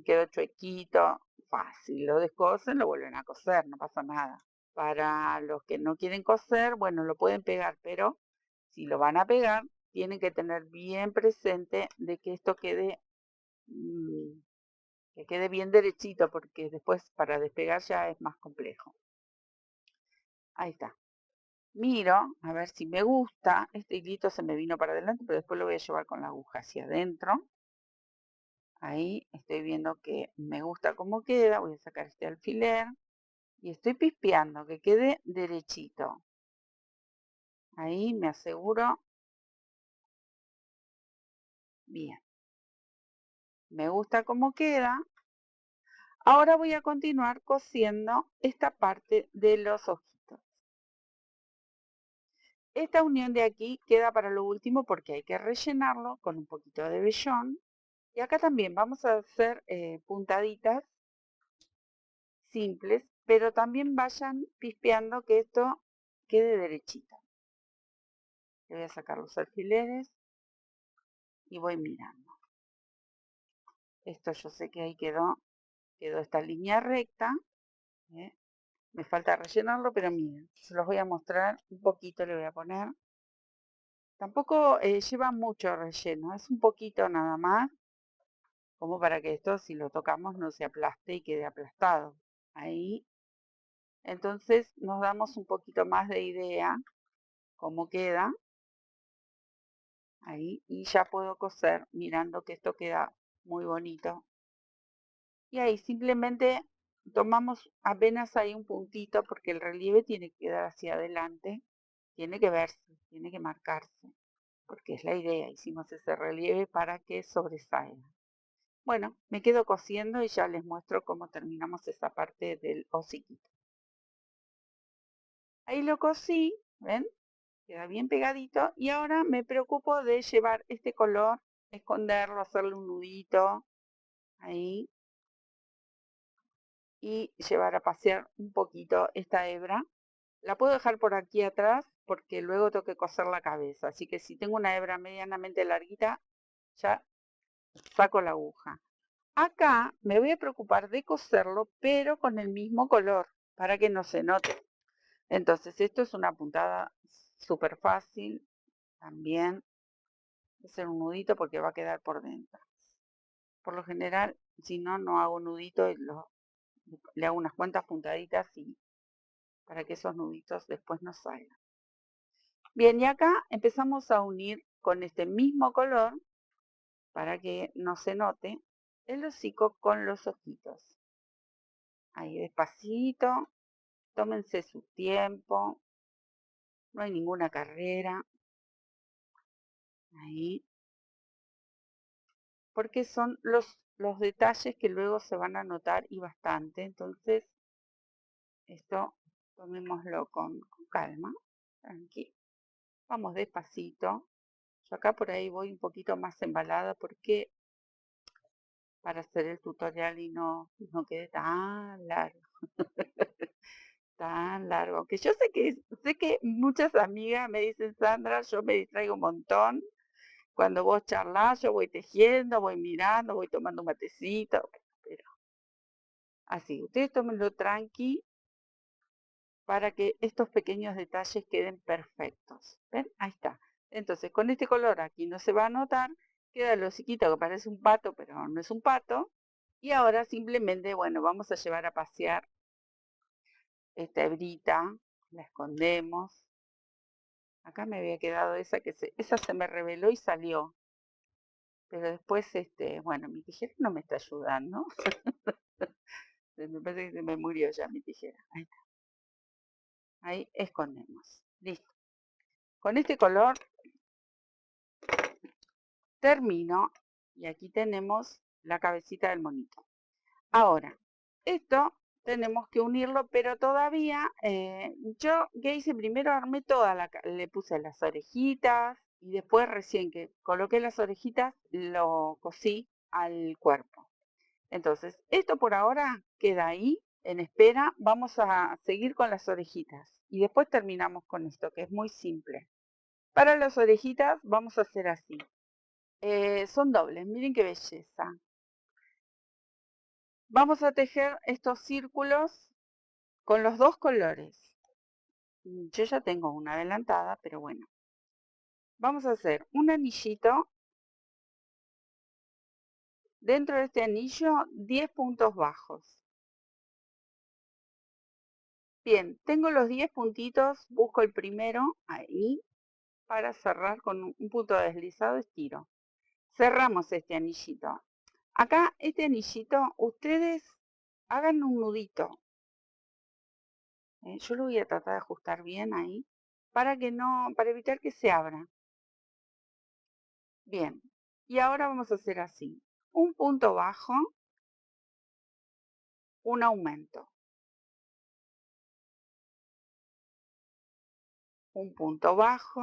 quedó chuequito, fácil, lo descosen, lo vuelven a coser, no pasa nada. Para los que no quieren coser, bueno, lo pueden pegar, pero si lo van a pegar, tienen que tener bien presente de que esto quede, que quede bien derechito, porque después para despegar ya es más complejo. Ahí está. Miro, a ver si me gusta. Este hilito se me vino para adelante, pero después lo voy a llevar con la aguja hacia adentro. Ahí estoy viendo que me gusta cómo queda. Voy a sacar este alfiler. Y estoy pispeando que quede derechito. Ahí me aseguro. Bien. Me gusta cómo queda. Ahora voy a continuar cosiendo esta parte de los ojitos. Esta unión de aquí queda para lo último porque hay que rellenarlo con un poquito de vellón. Y acá también vamos a hacer puntaditas simples, pero también vayan pispeando que esto quede derechito. Le voy a sacar los alfileres y voy mirando. Esto yo sé que ahí quedó esta línea recta. ¿Eh? Me falta rellenarlo, pero miren, se los voy a mostrar un poquito, le voy a poner. Tampoco lleva mucho relleno, es un poquito nada más, como para que esto, si lo tocamos, no se aplaste y quede aplastado. Ahí. Entonces nos damos un poquito más de idea cómo queda. Ahí. Y ya puedo coser mirando que esto queda muy bonito. Y ahí simplemente tomamos apenas ahí un puntito porque el relieve tiene que quedar hacia adelante. Tiene que verse, tiene que marcarse. Porque es la idea. Hicimos ese relieve para que sobresalga. Bueno, me quedo cosiendo y ya les muestro cómo terminamos esa parte del hociquito. Ahí lo cosí, ¿ven? Queda bien pegadito. Y ahora me preocupo de llevar este color, esconderlo, hacerle un nudito ahí. Y llevar a pasear un poquito esta hebra. La puedo dejar por aquí atrás porque luego tengo que coser la cabeza. Así que si tengo una hebra medianamente larguita, ya saco la aguja. Acá me voy a preocupar de coserlo, pero con el mismo color, para que no se note. Entonces, esto es una puntada súper fácil. También voy a hacer un nudito porque va a quedar por dentro. Por lo general, si no, no hago nudito y le hago unas cuantas puntaditas y para que esos nuditos después no salgan. Bien, y acá empezamos a unir con este mismo color, para que no se note, el hocico con los ojitos. Ahí despacito, tómense su tiempo, no hay ninguna carrera. Ahí. Porque son los detalles que luego se van a notar y bastante. Entonces, esto tomémoslo con calma, tranquilo. Vamos despacito. Yo acá por ahí voy un poquito más embalada porque para hacer el tutorial y no quede tan largo. Tan largo. Aunque yo sé que muchas amigas me dicen, Sandra, yo me distraigo un montón. Cuando vos charlás, yo voy tejiendo, voy mirando, voy tomando un matecito. Pero así, ustedes tómenlo tranqui para que estos pequeños detalles queden perfectos. ¿Ven? Ahí está. Entonces, con este color aquí no se va a notar. Queda el hociquito que parece un pato, pero no es un pato. Y ahora simplemente, bueno, vamos a llevar a pasear esta hebrita. La escondemos. Acá me había quedado esa se me reveló y salió. Pero después, bueno, mi tijera no me está ayudando. Me parece que se me murió ya mi tijera. Ahí está. Ahí escondemos. Listo. Con este color termino y aquí tenemos la cabecita del monito. Ahora, esto tenemos que unirlo, pero todavía yo que hice primero armé le puse las orejitas y después recién que coloqué las orejitas lo cosí al cuerpo. Entonces, esto por ahora queda ahí en espera. Vamos a seguir con las orejitas y después terminamos con esto que es muy simple. Para las orejitas vamos a hacer así. Son dobles, miren qué belleza. Vamos a tejer estos círculos con los dos colores. Yo ya tengo una adelantada, pero bueno. Vamos a hacer un anillito. Dentro de este anillo, 10 puntos bajos. Bien, tengo los 10 puntitos, busco el primero, ahí, para cerrar con un punto deslizado, estiro. Cerramos este anillito. Acá, este anillito, ustedes hagan un nudito. Yo lo voy a tratar de ajustar bien ahí, para evitar que se abra. Bien, y ahora vamos a hacer así. Un punto bajo, un aumento. Un punto bajo.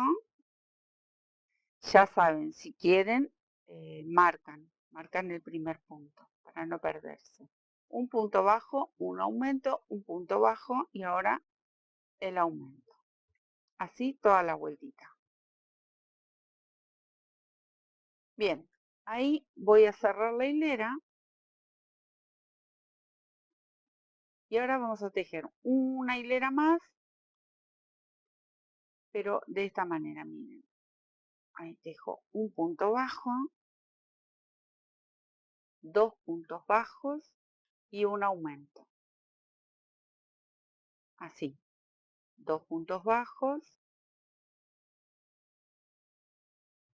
Ya saben, si quieren, marcan el primer punto para no perderse. Un punto bajo, un aumento, un punto bajo y ahora el aumento. Así toda la vueltita. Bien, ahí voy a cerrar la hilera y ahora vamos a tejer una hilera más, pero de esta manera, miren. Ahí tejo un punto bajo, dos puntos bajos y un aumento. Así, dos puntos bajos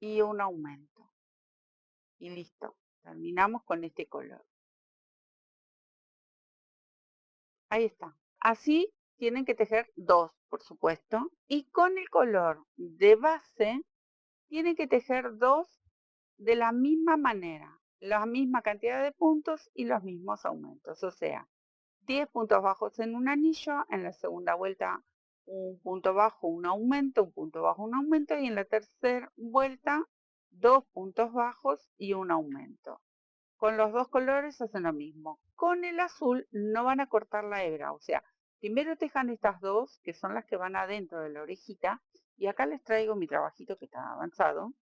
y un aumento. Y listo, terminamos con este color. Ahí está. Así tienen que tejer dos, por supuesto. Y con el color de base, tienen que tejer dos de la misma manera. La misma cantidad de puntos y los mismos aumentos. O sea, 10 puntos bajos en un anillo, en la segunda vuelta un punto bajo, un aumento, un punto bajo, un aumento y en la tercera vuelta 2 puntos bajos y un aumento. Con los dos colores hacen lo mismo. Con el azul no van a cortar la hebra, o sea, primero tejan estas dos, que son las que van adentro de la orejita, y acá les traigo mi trabajito que está avanzado.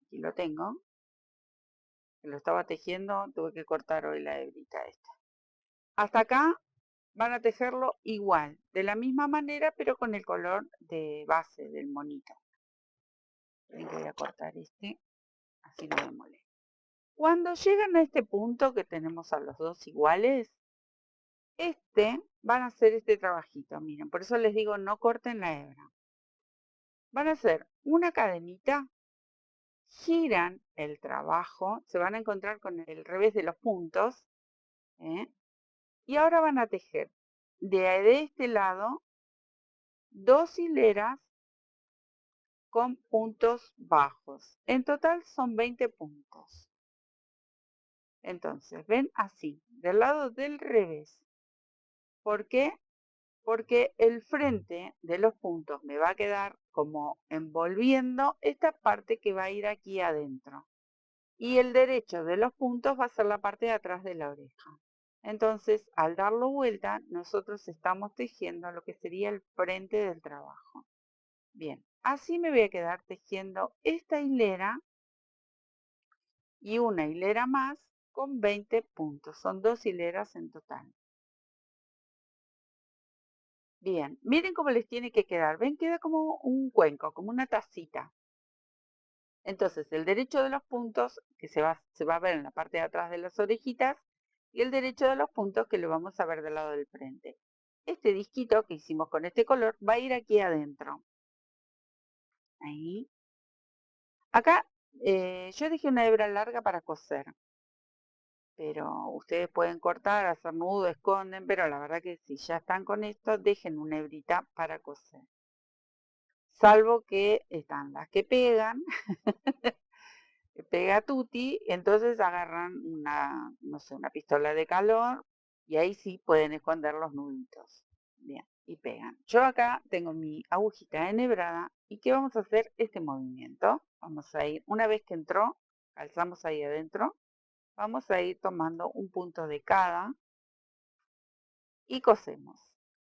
Aquí lo tengo. Que lo estaba tejiendo, tuve que cortar hoy la hebrita esta. Hasta acá van a tejerlo igual, de la misma manera, pero con el color de base del monito. Voy a cortar este, así no me molesta. Cuando llegan a este punto que tenemos a los dos iguales, van a hacer este trabajito, miren, por eso les digo no corten la hebra. Van a hacer una cadenita, giran el trabajo, se van a encontrar con el revés de los puntos, ¿eh? Y ahora van a tejer de este lado dos hileras con puntos bajos. En total son 20 puntos. Entonces, ven así, del lado del revés. ¿Por qué? Porque el frente de los puntos me va a quedar como envolviendo esta parte que va a ir aquí adentro. Y el derecho de los puntos va a ser la parte de atrás de la oreja. Entonces, al darlo vuelta, nosotros estamos tejiendo lo que sería el frente del trabajo. Bien, así me voy a quedar tejiendo esta hilera y una hilera más con 20 puntos. Son dos hileras en total. Bien, miren cómo les tiene que quedar. Ven, queda como un cuenco, como una tacita. Entonces, el derecho de los puntos, que se va a ver en la parte de atrás de las orejitas, y el derecho de los puntos, que lo vamos a ver del lado del frente. Este disquito que hicimos con este color va a ir aquí adentro. Ahí. Acá yo dejé una hebra larga para coser. pero ustedes pueden cortar, hacer nudo, esconden, pero la verdad que si ya están con esto, dejen una hebrita para coser. Salvo que están las que pegan, que pega tutti, entonces agarran una, no sé, una pistola de calor y ahí sí pueden esconder los nuditos. Bien, y pegan. Yo acá tengo mi agujita enhebrada y ¿qué vamos a hacer? Este movimiento. Vamos a ir, una vez que entró, calzamos ahí adentro, vamos a ir tomando un punto de cada y cosemos.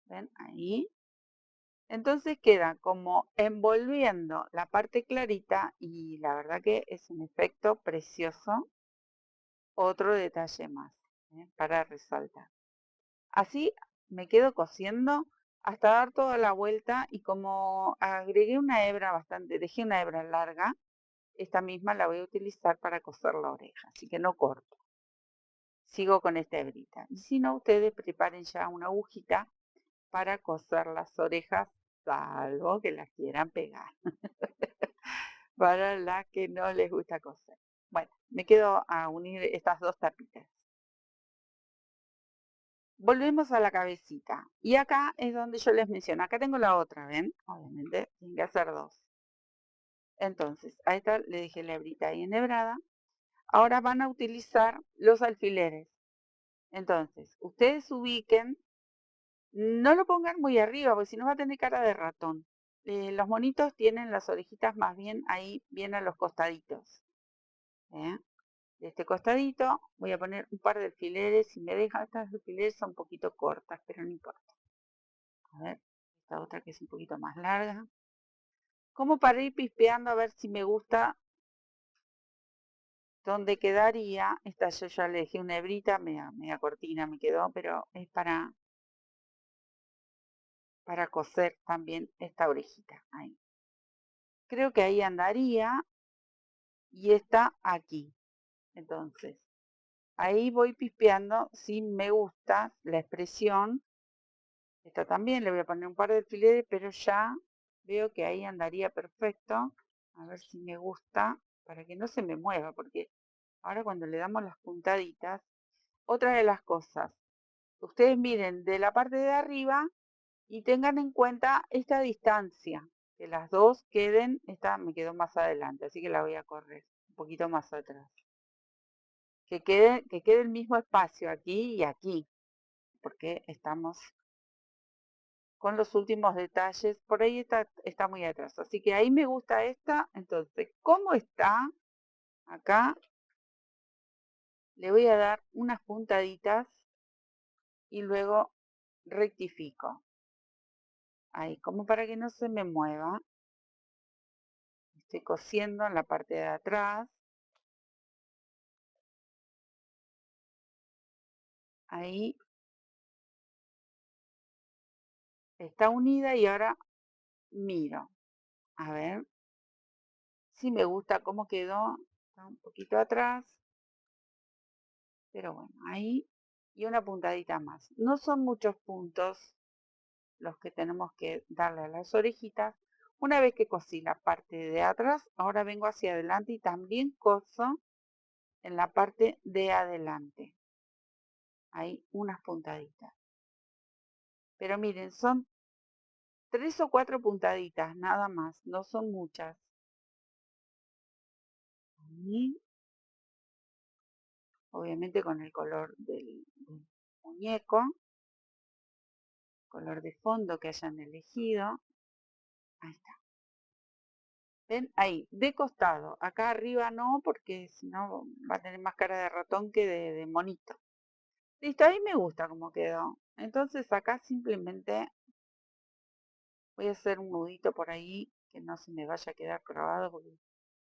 ¿Ven? Ahí. Entonces queda como envolviendo la parte clarita y la verdad que es un efecto precioso. Otro detalle más para resaltar. Así me quedo cosiendo hasta dar toda la vuelta y como agregué una hebra bastante, dejé una hebra larga, esta misma la voy a utilizar para coser la oreja, así que no corto. Sigo con esta hebrita. Y si no, ustedes preparen ya una agujita para coser las orejas, salvo que las quieran pegar. Para las que no les gusta coser. Bueno, me quedo a unir estas dos tapitas. Volvemos a la cabecita. Y acá es donde yo les menciono. Acá tengo la otra, ¿ven? Obviamente, tienen que hacer dos. Entonces, a esta le dejé la hebrita ahí enhebrada. Ahora van a utilizar los alfileres. Entonces, ustedes ubiquen, no lo pongan muy arriba, porque si no va a tener cara de ratón. Los monitos tienen las orejitas más bien ahí, bien a los costaditos. ¿Eh? De este costadito voy a poner un par de alfileres. Si me dejan, estas alfileres son un poquito cortas, pero no importa. A ver, esta otra que es un poquito más larga. Como para ir pispeando a ver si me gusta dónde quedaría. Esta yo ya le dejé una hebrita, media cortina me quedó, pero es para coser también esta orejita. Ahí. Creo que ahí andaría y está aquí. Entonces, ahí voy pispeando si me gusta la expresión. Esta también le voy a poner un par de alfileres, pero ya veo que ahí andaría perfecto. A ver si me gusta, para que no se me mueva, porque ahora cuando le damos las puntaditas, otra de las cosas, ustedes miren de la parte de arriba y tengan en cuenta esta distancia, que las dos queden, esta me quedó más adelante, así que la voy a correr un poquito más atrás. Que quede el mismo espacio aquí y aquí, porque estamos con los últimos detalles, por ahí está muy atrás, así que ahí me gusta esta. Entonces, ¿cómo está? Acá le voy a dar unas puntaditas y luego rectifico. Ahí, como para que no se me mueva. Estoy cosiendo en la parte de atrás. Ahí está unida y ahora miro. A ver si me gusta cómo quedó. Está un poquito atrás. Pero bueno, ahí. Y una puntadita más. No son muchos puntos los que tenemos que darle a las orejitas. Una vez que cosí la parte de atrás, ahora vengo hacia adelante y también coso en la parte de adelante. Hay unas puntaditas. Pero miren, son 3 o 4 puntaditas, nada más, no son muchas. Y obviamente con el color del muñeco, color de fondo que hayan elegido. Ahí está. ¿Ven? Ahí, de costado. Acá arriba no, porque si no va a tener más cara de ratón que de monito. Listo, ahí me gusta cómo quedó. Entonces acá simplemente voy a hacer un nudito por ahí que no se me vaya a quedar trabado, porque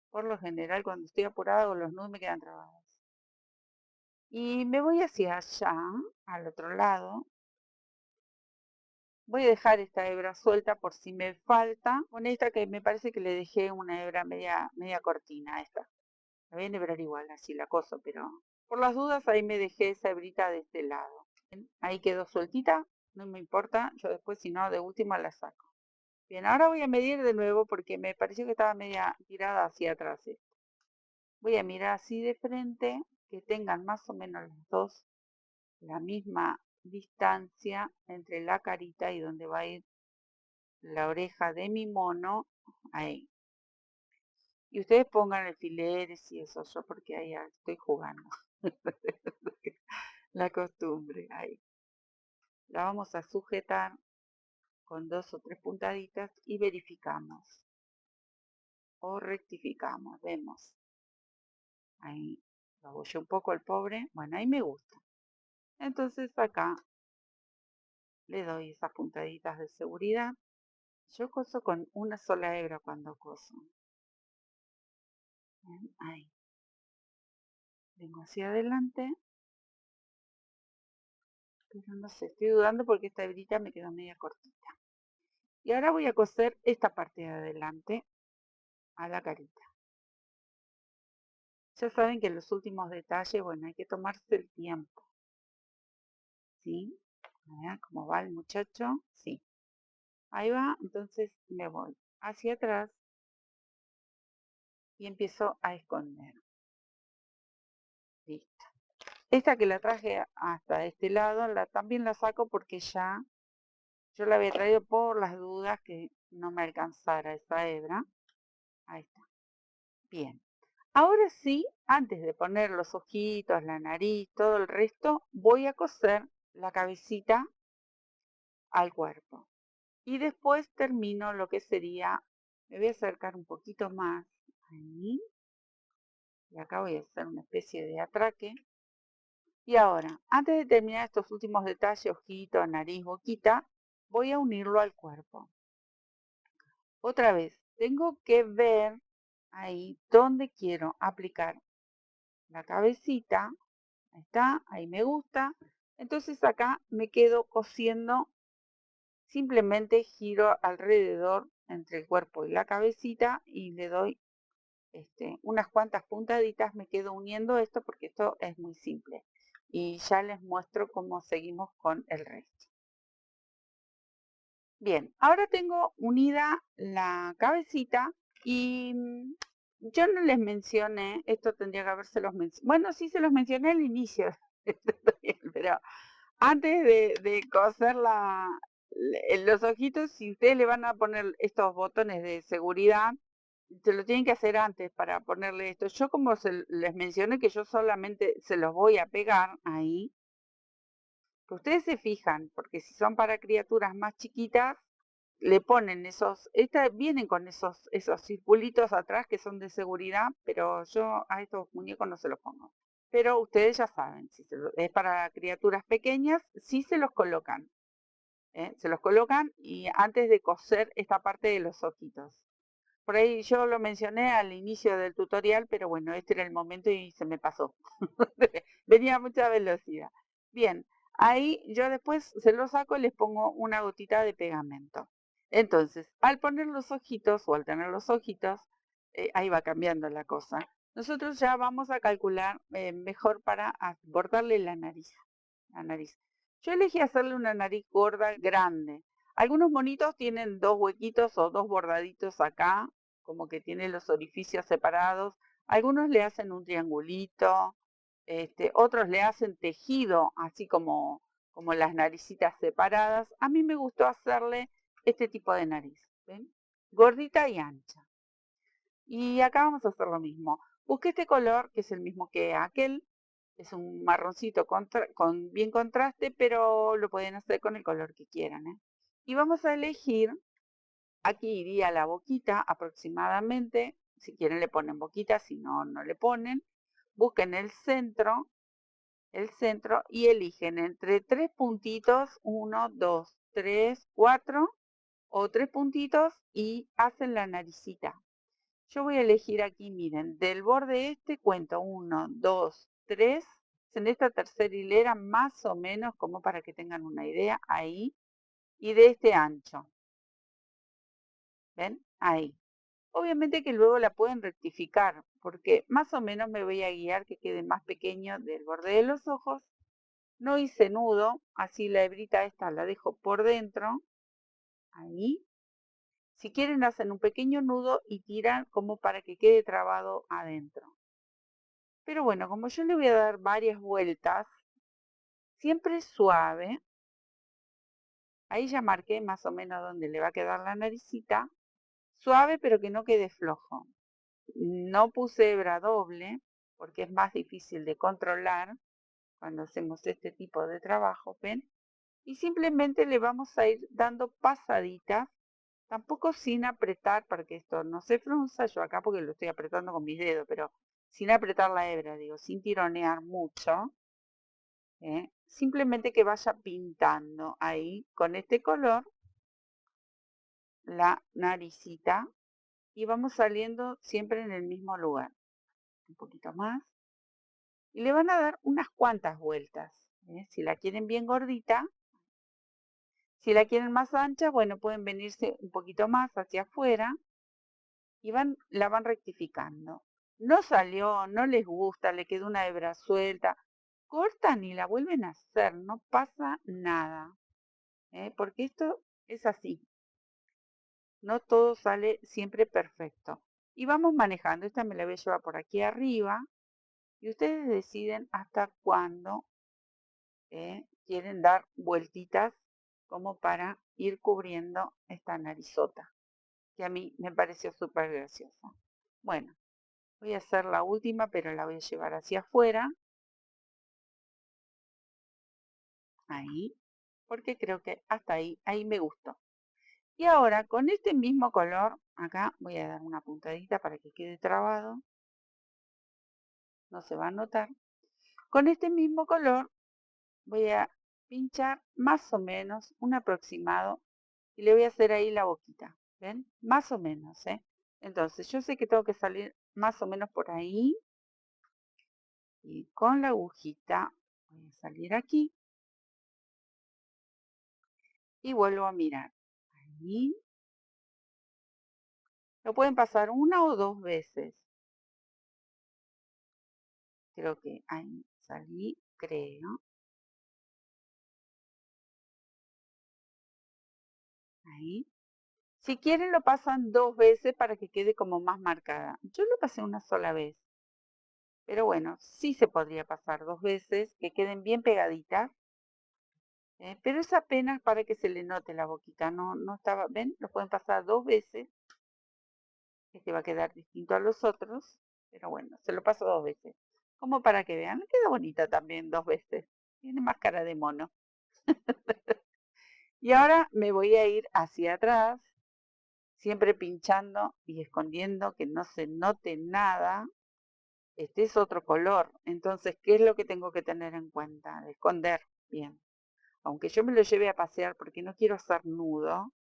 por lo general cuando estoy apurada con los nudos me quedan trabados. Y me voy hacia allá, al otro lado. Voy a dejar esta hebra suelta por si me falta. Con esta que me parece que le dejé una hebra media cortina a esta. La voy a enhebrar igual, así la coso, pero por las dudas ahí me dejé esa hebrita de este lado. Bien, ahí quedó sueltita, no me importa, yo después si no de última la saco. Bien, ahora voy a medir de nuevo porque me pareció que estaba media tirada hacia atrás esto. Voy a mirar así de frente, que tengan más o menos los dos la misma distancia entre la carita y donde va a ir la oreja de mi mono, ahí. Y ustedes pongan alfileres y eso, yo porque ahí estoy jugando. La costumbre, ahí. La vamos a sujetar con 2 o 3 puntaditas y verificamos. O rectificamos, vemos. Ahí lo abollé un poco el pobre. Bueno, ahí me gusta. Entonces acá le doy esas puntaditas de seguridad. Yo coso con una sola hebra cuando coso. Bien, ahí. Vengo hacia adelante. Pero no sé, estoy dudando porque esta hebrita me quedó media cortita. Y ahora voy a coser esta parte de adelante a la carita. Ya saben que los últimos detalles, bueno, hay que tomarse el tiempo. ¿Sí? ¿Vean cómo va el muchacho? Sí. Ahí va, entonces me voy hacia atrás y empiezo a esconder. Listo. Esta que la traje hasta este lado, también la saco porque ya yo la había traído por las dudas que no me alcanzara esa hebra. Ahí está. Bien. Ahora sí, antes de poner los ojitos, la nariz, todo el resto, voy a coser la cabecita al cuerpo. Y después termino lo que sería, me voy a acercar un poquito más, ahí, y acá voy a hacer una especie de atraque. Y ahora, antes de terminar estos últimos detalles, ojito, nariz, boquita, voy a unirlo al cuerpo. Otra vez, tengo que ver ahí dónde quiero aplicar la cabecita. Ahí está, ahí me gusta. Entonces acá me quedo cosiendo, simplemente giro alrededor entre el cuerpo y la cabecita y le doy unas cuantas puntaditas, me quedo uniendo esto porque esto es muy simple. Y ya les muestro cómo seguimos con el resto. Bien, ahora tengo unida la cabecita y yo no les mencioné, esto tendría que habérselos mencionado. Bueno, sí se los mencioné al inicio, pero antes de coser los ojitos, si ustedes le van a poner estos botones de seguridad, se lo tienen que hacer antes para ponerle esto. Yo como les mencioné que yo solamente se los voy a pegar ahí, que ustedes se fijan, porque si son para criaturas más chiquitas, le ponen vienen con esos circulitos atrás que son de seguridad, pero yo a estos muñecos no se los pongo. Pero ustedes ya saben, si es para criaturas pequeñas, sí se los colocan. Se los colocan y antes de coser esta parte de los ojitos. Por ahí yo lo mencioné al inicio del tutorial, pero bueno, este era el momento y se me pasó. Venía a mucha velocidad. Bien, ahí yo después se lo saco y les pongo una gotita de pegamento. Entonces, al poner los ojitos o al tener los ojitos, ahí va cambiando la cosa. Nosotros ya vamos a calcular mejor para bordarle la nariz. Yo elegí hacerle una nariz gorda grande. Algunos monitos tienen 2 huequitos o 2 bordaditos acá, como que tienen los orificios separados. Algunos le hacen un triangulito, otros le hacen tejido, así como las naricitas separadas. A mí me gustó hacerle este tipo de nariz, ¿ven? Gordita y ancha. Y acá vamos a hacer lo mismo. Busqué este color, que es el mismo que aquel. Es un marroncito con bien contraste, pero lo pueden hacer con el color que quieran. Y vamos a elegir, aquí iría la boquita aproximadamente. Si quieren le ponen boquita, si no, no le ponen. Busquen el centro y eligen entre 3 puntitos, 1, 2, 3, 4 o 3 puntitos y hacen la naricita. Yo voy a elegir aquí, miren, del borde cuento 1, 2, 3, en esta tercera hilera más o menos, como para que tengan una idea, ahí, y de este ancho. ¿Ven? Ahí. Obviamente que luego la pueden rectificar, porque más o menos me voy a guiar que quede más pequeño del borde de los ojos. No hice nudo, así la hebrita esta la dejo por dentro, ahí. Si quieren hacen un pequeño nudo y tiran como para que quede trabado adentro. Pero bueno, como yo le voy a dar varias vueltas, siempre suave. Ahí ya marqué más o menos dónde le va a quedar la naricita. Suave, pero que no quede flojo. No puse hebra doble, porque es más difícil de controlar cuando hacemos este tipo de trabajo, ¿ven? Y simplemente le vamos a ir dando pasaditas, tampoco sin apretar para que esto no se frunza, yo acá porque lo estoy apretando con mis dedos, pero sin apretar la hebra, digo, sin tironear mucho, simplemente que vaya pintando ahí con este color la naricita y vamos saliendo siempre en el mismo lugar. Un poquito más. Y le van a dar unas cuantas vueltas. Si la quieren bien gordita, si la quieren más ancha, bueno, pueden venirse un poquito más hacia afuera y la van rectificando. No salió, no les gusta, le quedó una hebra suelta, cortan y la vuelven a hacer, no pasa nada, porque esto es así, no todo sale siempre perfecto. Y vamos manejando, esta me la voy a llevar por aquí arriba y ustedes deciden hasta cuándo quieren dar vueltitas como para ir cubriendo esta narizota, que a mí me pareció súper graciosa. Bueno, voy a hacer la última, pero la voy a llevar hacia afuera. Ahí, porque creo que hasta ahí me gustó. Y ahora con este mismo color, acá voy a dar una puntadita para que quede trabado. No se va a notar. Con este mismo color voy a pinchar más o menos un aproximado y le voy a hacer ahí la boquita. ¿Ven? Más o menos, ¿eh? Entonces yo sé que tengo que salir más o menos por ahí. Y con la agujita voy a salir aquí. Y vuelvo a mirar. Ahí. Lo pueden pasar una o dos veces. Creo que ahí salí, creo. Ahí. Si quieren lo pasan dos veces para que quede como más marcada. Yo lo pasé una sola vez. Pero bueno, sí se podría pasar dos veces, que queden bien pegaditas. Pero es apenas para que se le note la boquita. No estaba, ¿ven? Lo pueden pasar dos veces. Este va a quedar distinto a los otros. Pero bueno, se lo paso dos veces. Como para que vean, queda bonita también dos veces. Tiene más cara de mono. Y ahora me voy a ir hacia atrás, siempre pinchando y escondiendo que no se note nada. Este es otro color. Entonces, ¿qué es lo que tengo que tener en cuenta? De esconder bien. Aunque yo me lo lleve a pasear porque no quiero hacer nudo,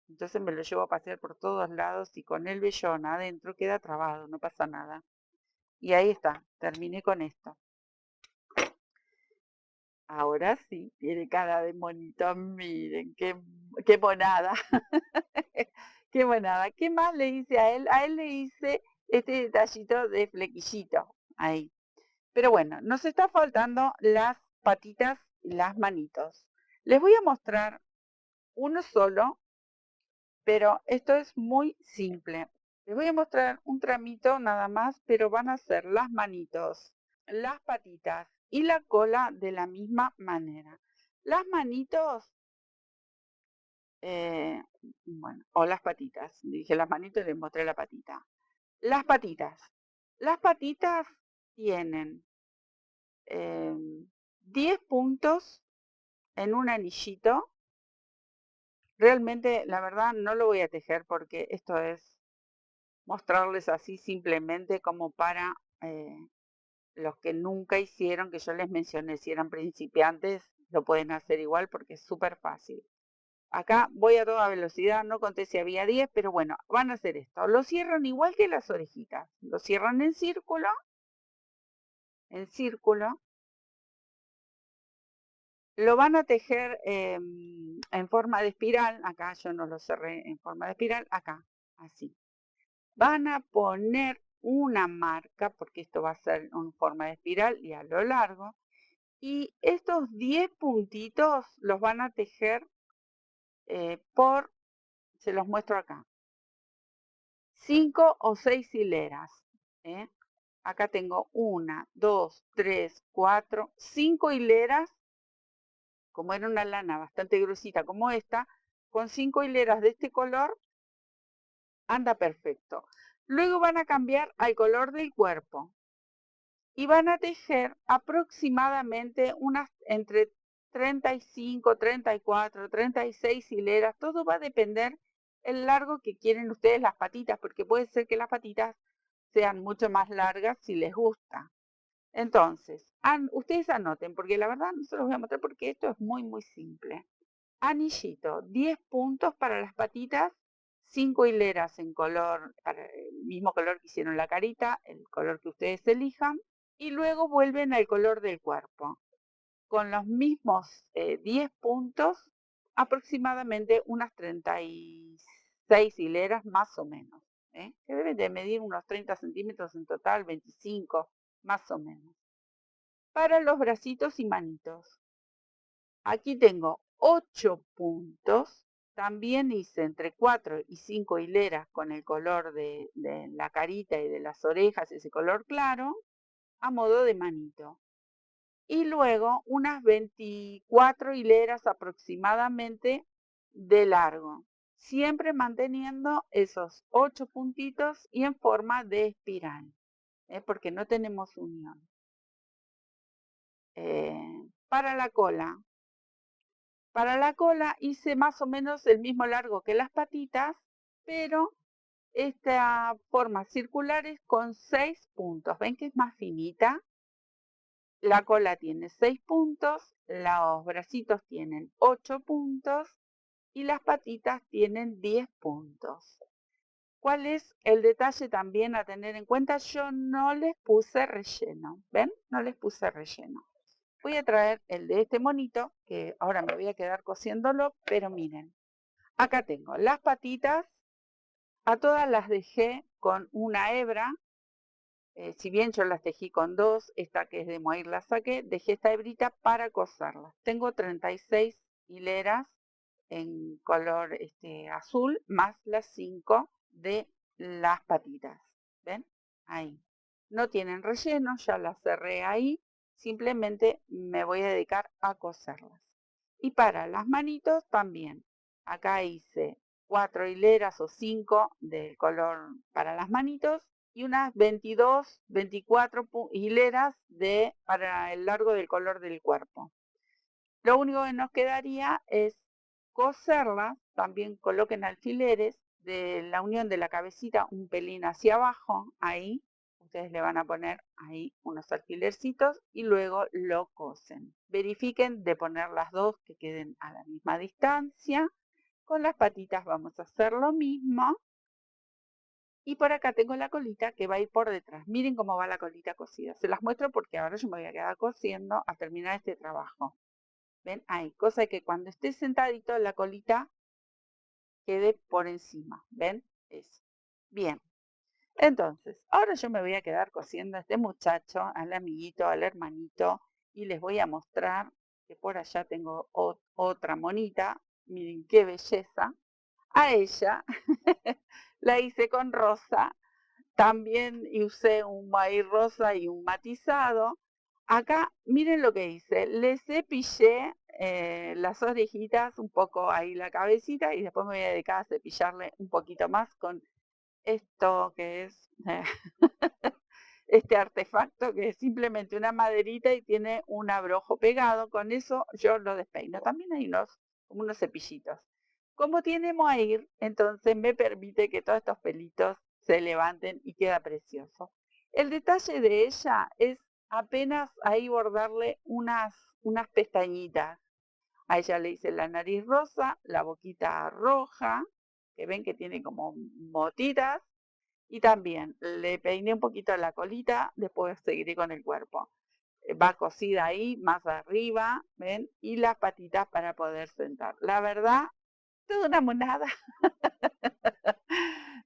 entonces me lo llevo a pasear por todos lados y con el vellón adentro queda trabado, no pasa nada. Y ahí está, terminé con esto. Ahora sí, tiene cara de monito, miren, qué monada. Qué monada. ¿Qué más le hice a él? A él le hice este detallito de flequillito, ahí. Pero bueno, nos está faltando las patitas y las manitos. Les voy a mostrar uno solo, pero esto es muy simple. Les voy a mostrar un tramito nada más, pero van a ser las manitos, las patitas y la cola de la misma manera. Las manitos, eh, bueno, o las patitas. Dije las manitos y les mostré la patita. Las patitas. Las patitas tienen 10 puntos en un anillito. Realmente, la verdad, no lo voy a tejer porque esto es mostrarles así simplemente como para los que nunca hicieron, que yo les mencioné, si eran principiantes, lo pueden hacer igual porque es súper fácil. Acá voy a toda velocidad, no conté si había 10, pero bueno, van a hacer esto. Lo cierran igual que las orejitas. Lo cierran en círculo. Lo van a tejer en forma de espiral. Acá yo no lo cerré en forma de espiral. Acá, así. Van a poner una marca, porque esto va a ser en forma de espiral y a lo largo. Y estos 10 puntitos los van a tejer se los muestro acá, 5 o 6 hileras. Acá tengo 1, 2, 3, 4, 5 hileras, como era una lana bastante gruesita como esta, con 5 hileras de este color, anda perfecto. Luego van a cambiar al color del cuerpo y van a tejer aproximadamente unas entre 35, 34, 36 hileras. Todo va a depender el largo que quieren ustedes las patitas, porque puede ser que las patitas sean mucho más largas si les gusta. Entonces, ustedes anoten, porque la verdad no se los voy a mostrar porque esto es muy, muy simple. Anillito, 10 puntos para las patitas, 5 hileras en color, para el mismo color que hicieron la carita, el color que ustedes elijan, y luego vuelven al color del cuerpo. Con los mismos 10 puntos, aproximadamente unas 36 hileras más o menos, que deben de medir unos 30 centímetros en total, 25 más o menos. Para los bracitos y manitos, aquí tengo 8 puntos. También hice entre 4 y 5 hileras con el color de la carita y de las orejas, ese color claro, a modo de manito. Y luego unas 24 hileras aproximadamente de largo. Siempre manteniendo esos 8 puntitos y en forma de espiral, porque no tenemos unión. Para la cola. Para la cola hice más o menos el mismo largo que las patitas, pero esta forma circular es con 6 puntos. ¿Ven que es más finita? La cola tiene 6 puntos, los bracitos tienen 8 puntos y las patitas tienen 10 puntos. ¿Cuál es el detalle también a tener en cuenta? Yo no les puse relleno, ¿ven? No les puse relleno. Voy a traer el de este monito, que ahora me voy a quedar cosiéndolo, pero miren. Acá tengo las patitas, a todas las dejé con una hebra. Si bien yo las tejí con 2, esta que es de moir la saqué, dejé esta hebrita para coserlas. Tengo 36 hileras en color azul, más las 5 de las patitas. ¿Ven? Ahí. No tienen relleno, ya las cerré ahí. Simplemente me voy a dedicar a coserlas. Y para las manitos también. Acá hice 4 hileras o 5 del color para las manitos y unas 22, 24 hileras para el largo del color del cuerpo. Lo único que nos quedaría es coserlas. También coloquen alfileres de la unión de la cabecita un pelín hacia abajo, ahí. Ustedes le van a poner ahí unos alfilercitos y luego lo cosen. Verifiquen de poner las dos que queden a la misma distancia. Con las patitas vamos a hacer lo mismo. Y por acá tengo la colita que va a ir por detrás. Miren cómo va la colita cosida. Se las muestro porque ahora yo me voy a quedar cosiendo a terminar este trabajo. ¿Ven? Ahí, cosa que cuando esté sentadito la colita quede por encima. ¿Ven? Eso. Bien. Entonces, ahora yo me voy a quedar cosiendo a este muchacho, al amiguito, al hermanito, y les voy a mostrar que por allá tengo otra monita. Miren qué belleza. A ella la hice con rosa. También usé un maíz rosa y un matizado. Acá, miren lo que hice. Le cepillé las orejitas, un poco ahí la cabecita, y después me voy a dedicar a cepillarle un poquito más con esto que es este artefacto que es simplemente una maderita y tiene un abrojo pegado. Con eso yo lo despeino. También hay como unos cepillitos. Como tiene mohair, entonces me permite que todos estos pelitos se levanten y queda precioso. El detalle de ella es apenas ahí bordarle unas pestañitas. A ella le hice la nariz rosa, la boquita roja, que ven que tiene como motitas, y también le peiné un poquito la colita, después seguiré con el cuerpo. Va cosida ahí, más arriba, ¿ven? Y las patitas para poder sentar. La verdad, toda una monada.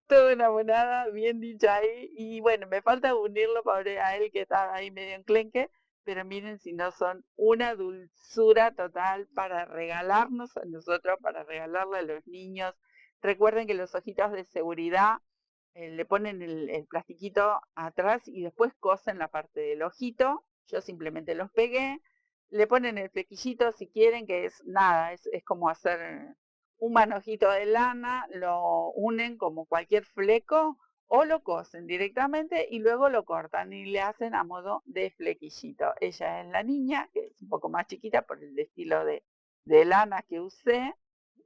Toda una monada, bien dicha ahí. Y bueno, me falta unirlo pobre a él que está ahí medio enclenque. Pero miren si no son una dulzura total para regalarnos a nosotros, para regalarle a los niños. Recuerden que los ojitos de seguridad le ponen el plastiquito atrás y después cosen la parte del ojito. Yo simplemente los pegué. Le ponen el flequillito si quieren, que es nada, es como hacer un manojito de lana, lo unen como cualquier fleco o lo cosen directamente y luego lo cortan y le hacen a modo de flequillito. Ella es la niña, que es un poco más chiquita por el estilo de lana que usé.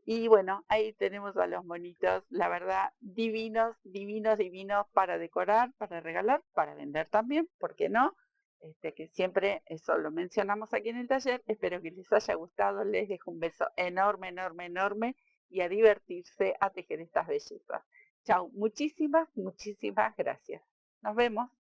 Y bueno, ahí tenemos a los monitos, la verdad, divinos, divinos, divinos para decorar, para regalar, para vender también, ¿por qué no? Que siempre eso lo mencionamos aquí en el taller. Espero que les haya gustado. Les dejo un beso enorme, enorme, enorme y a divertirse a tejer estas bellezas. Chao, muchísimas, muchísimas gracias. Nos vemos.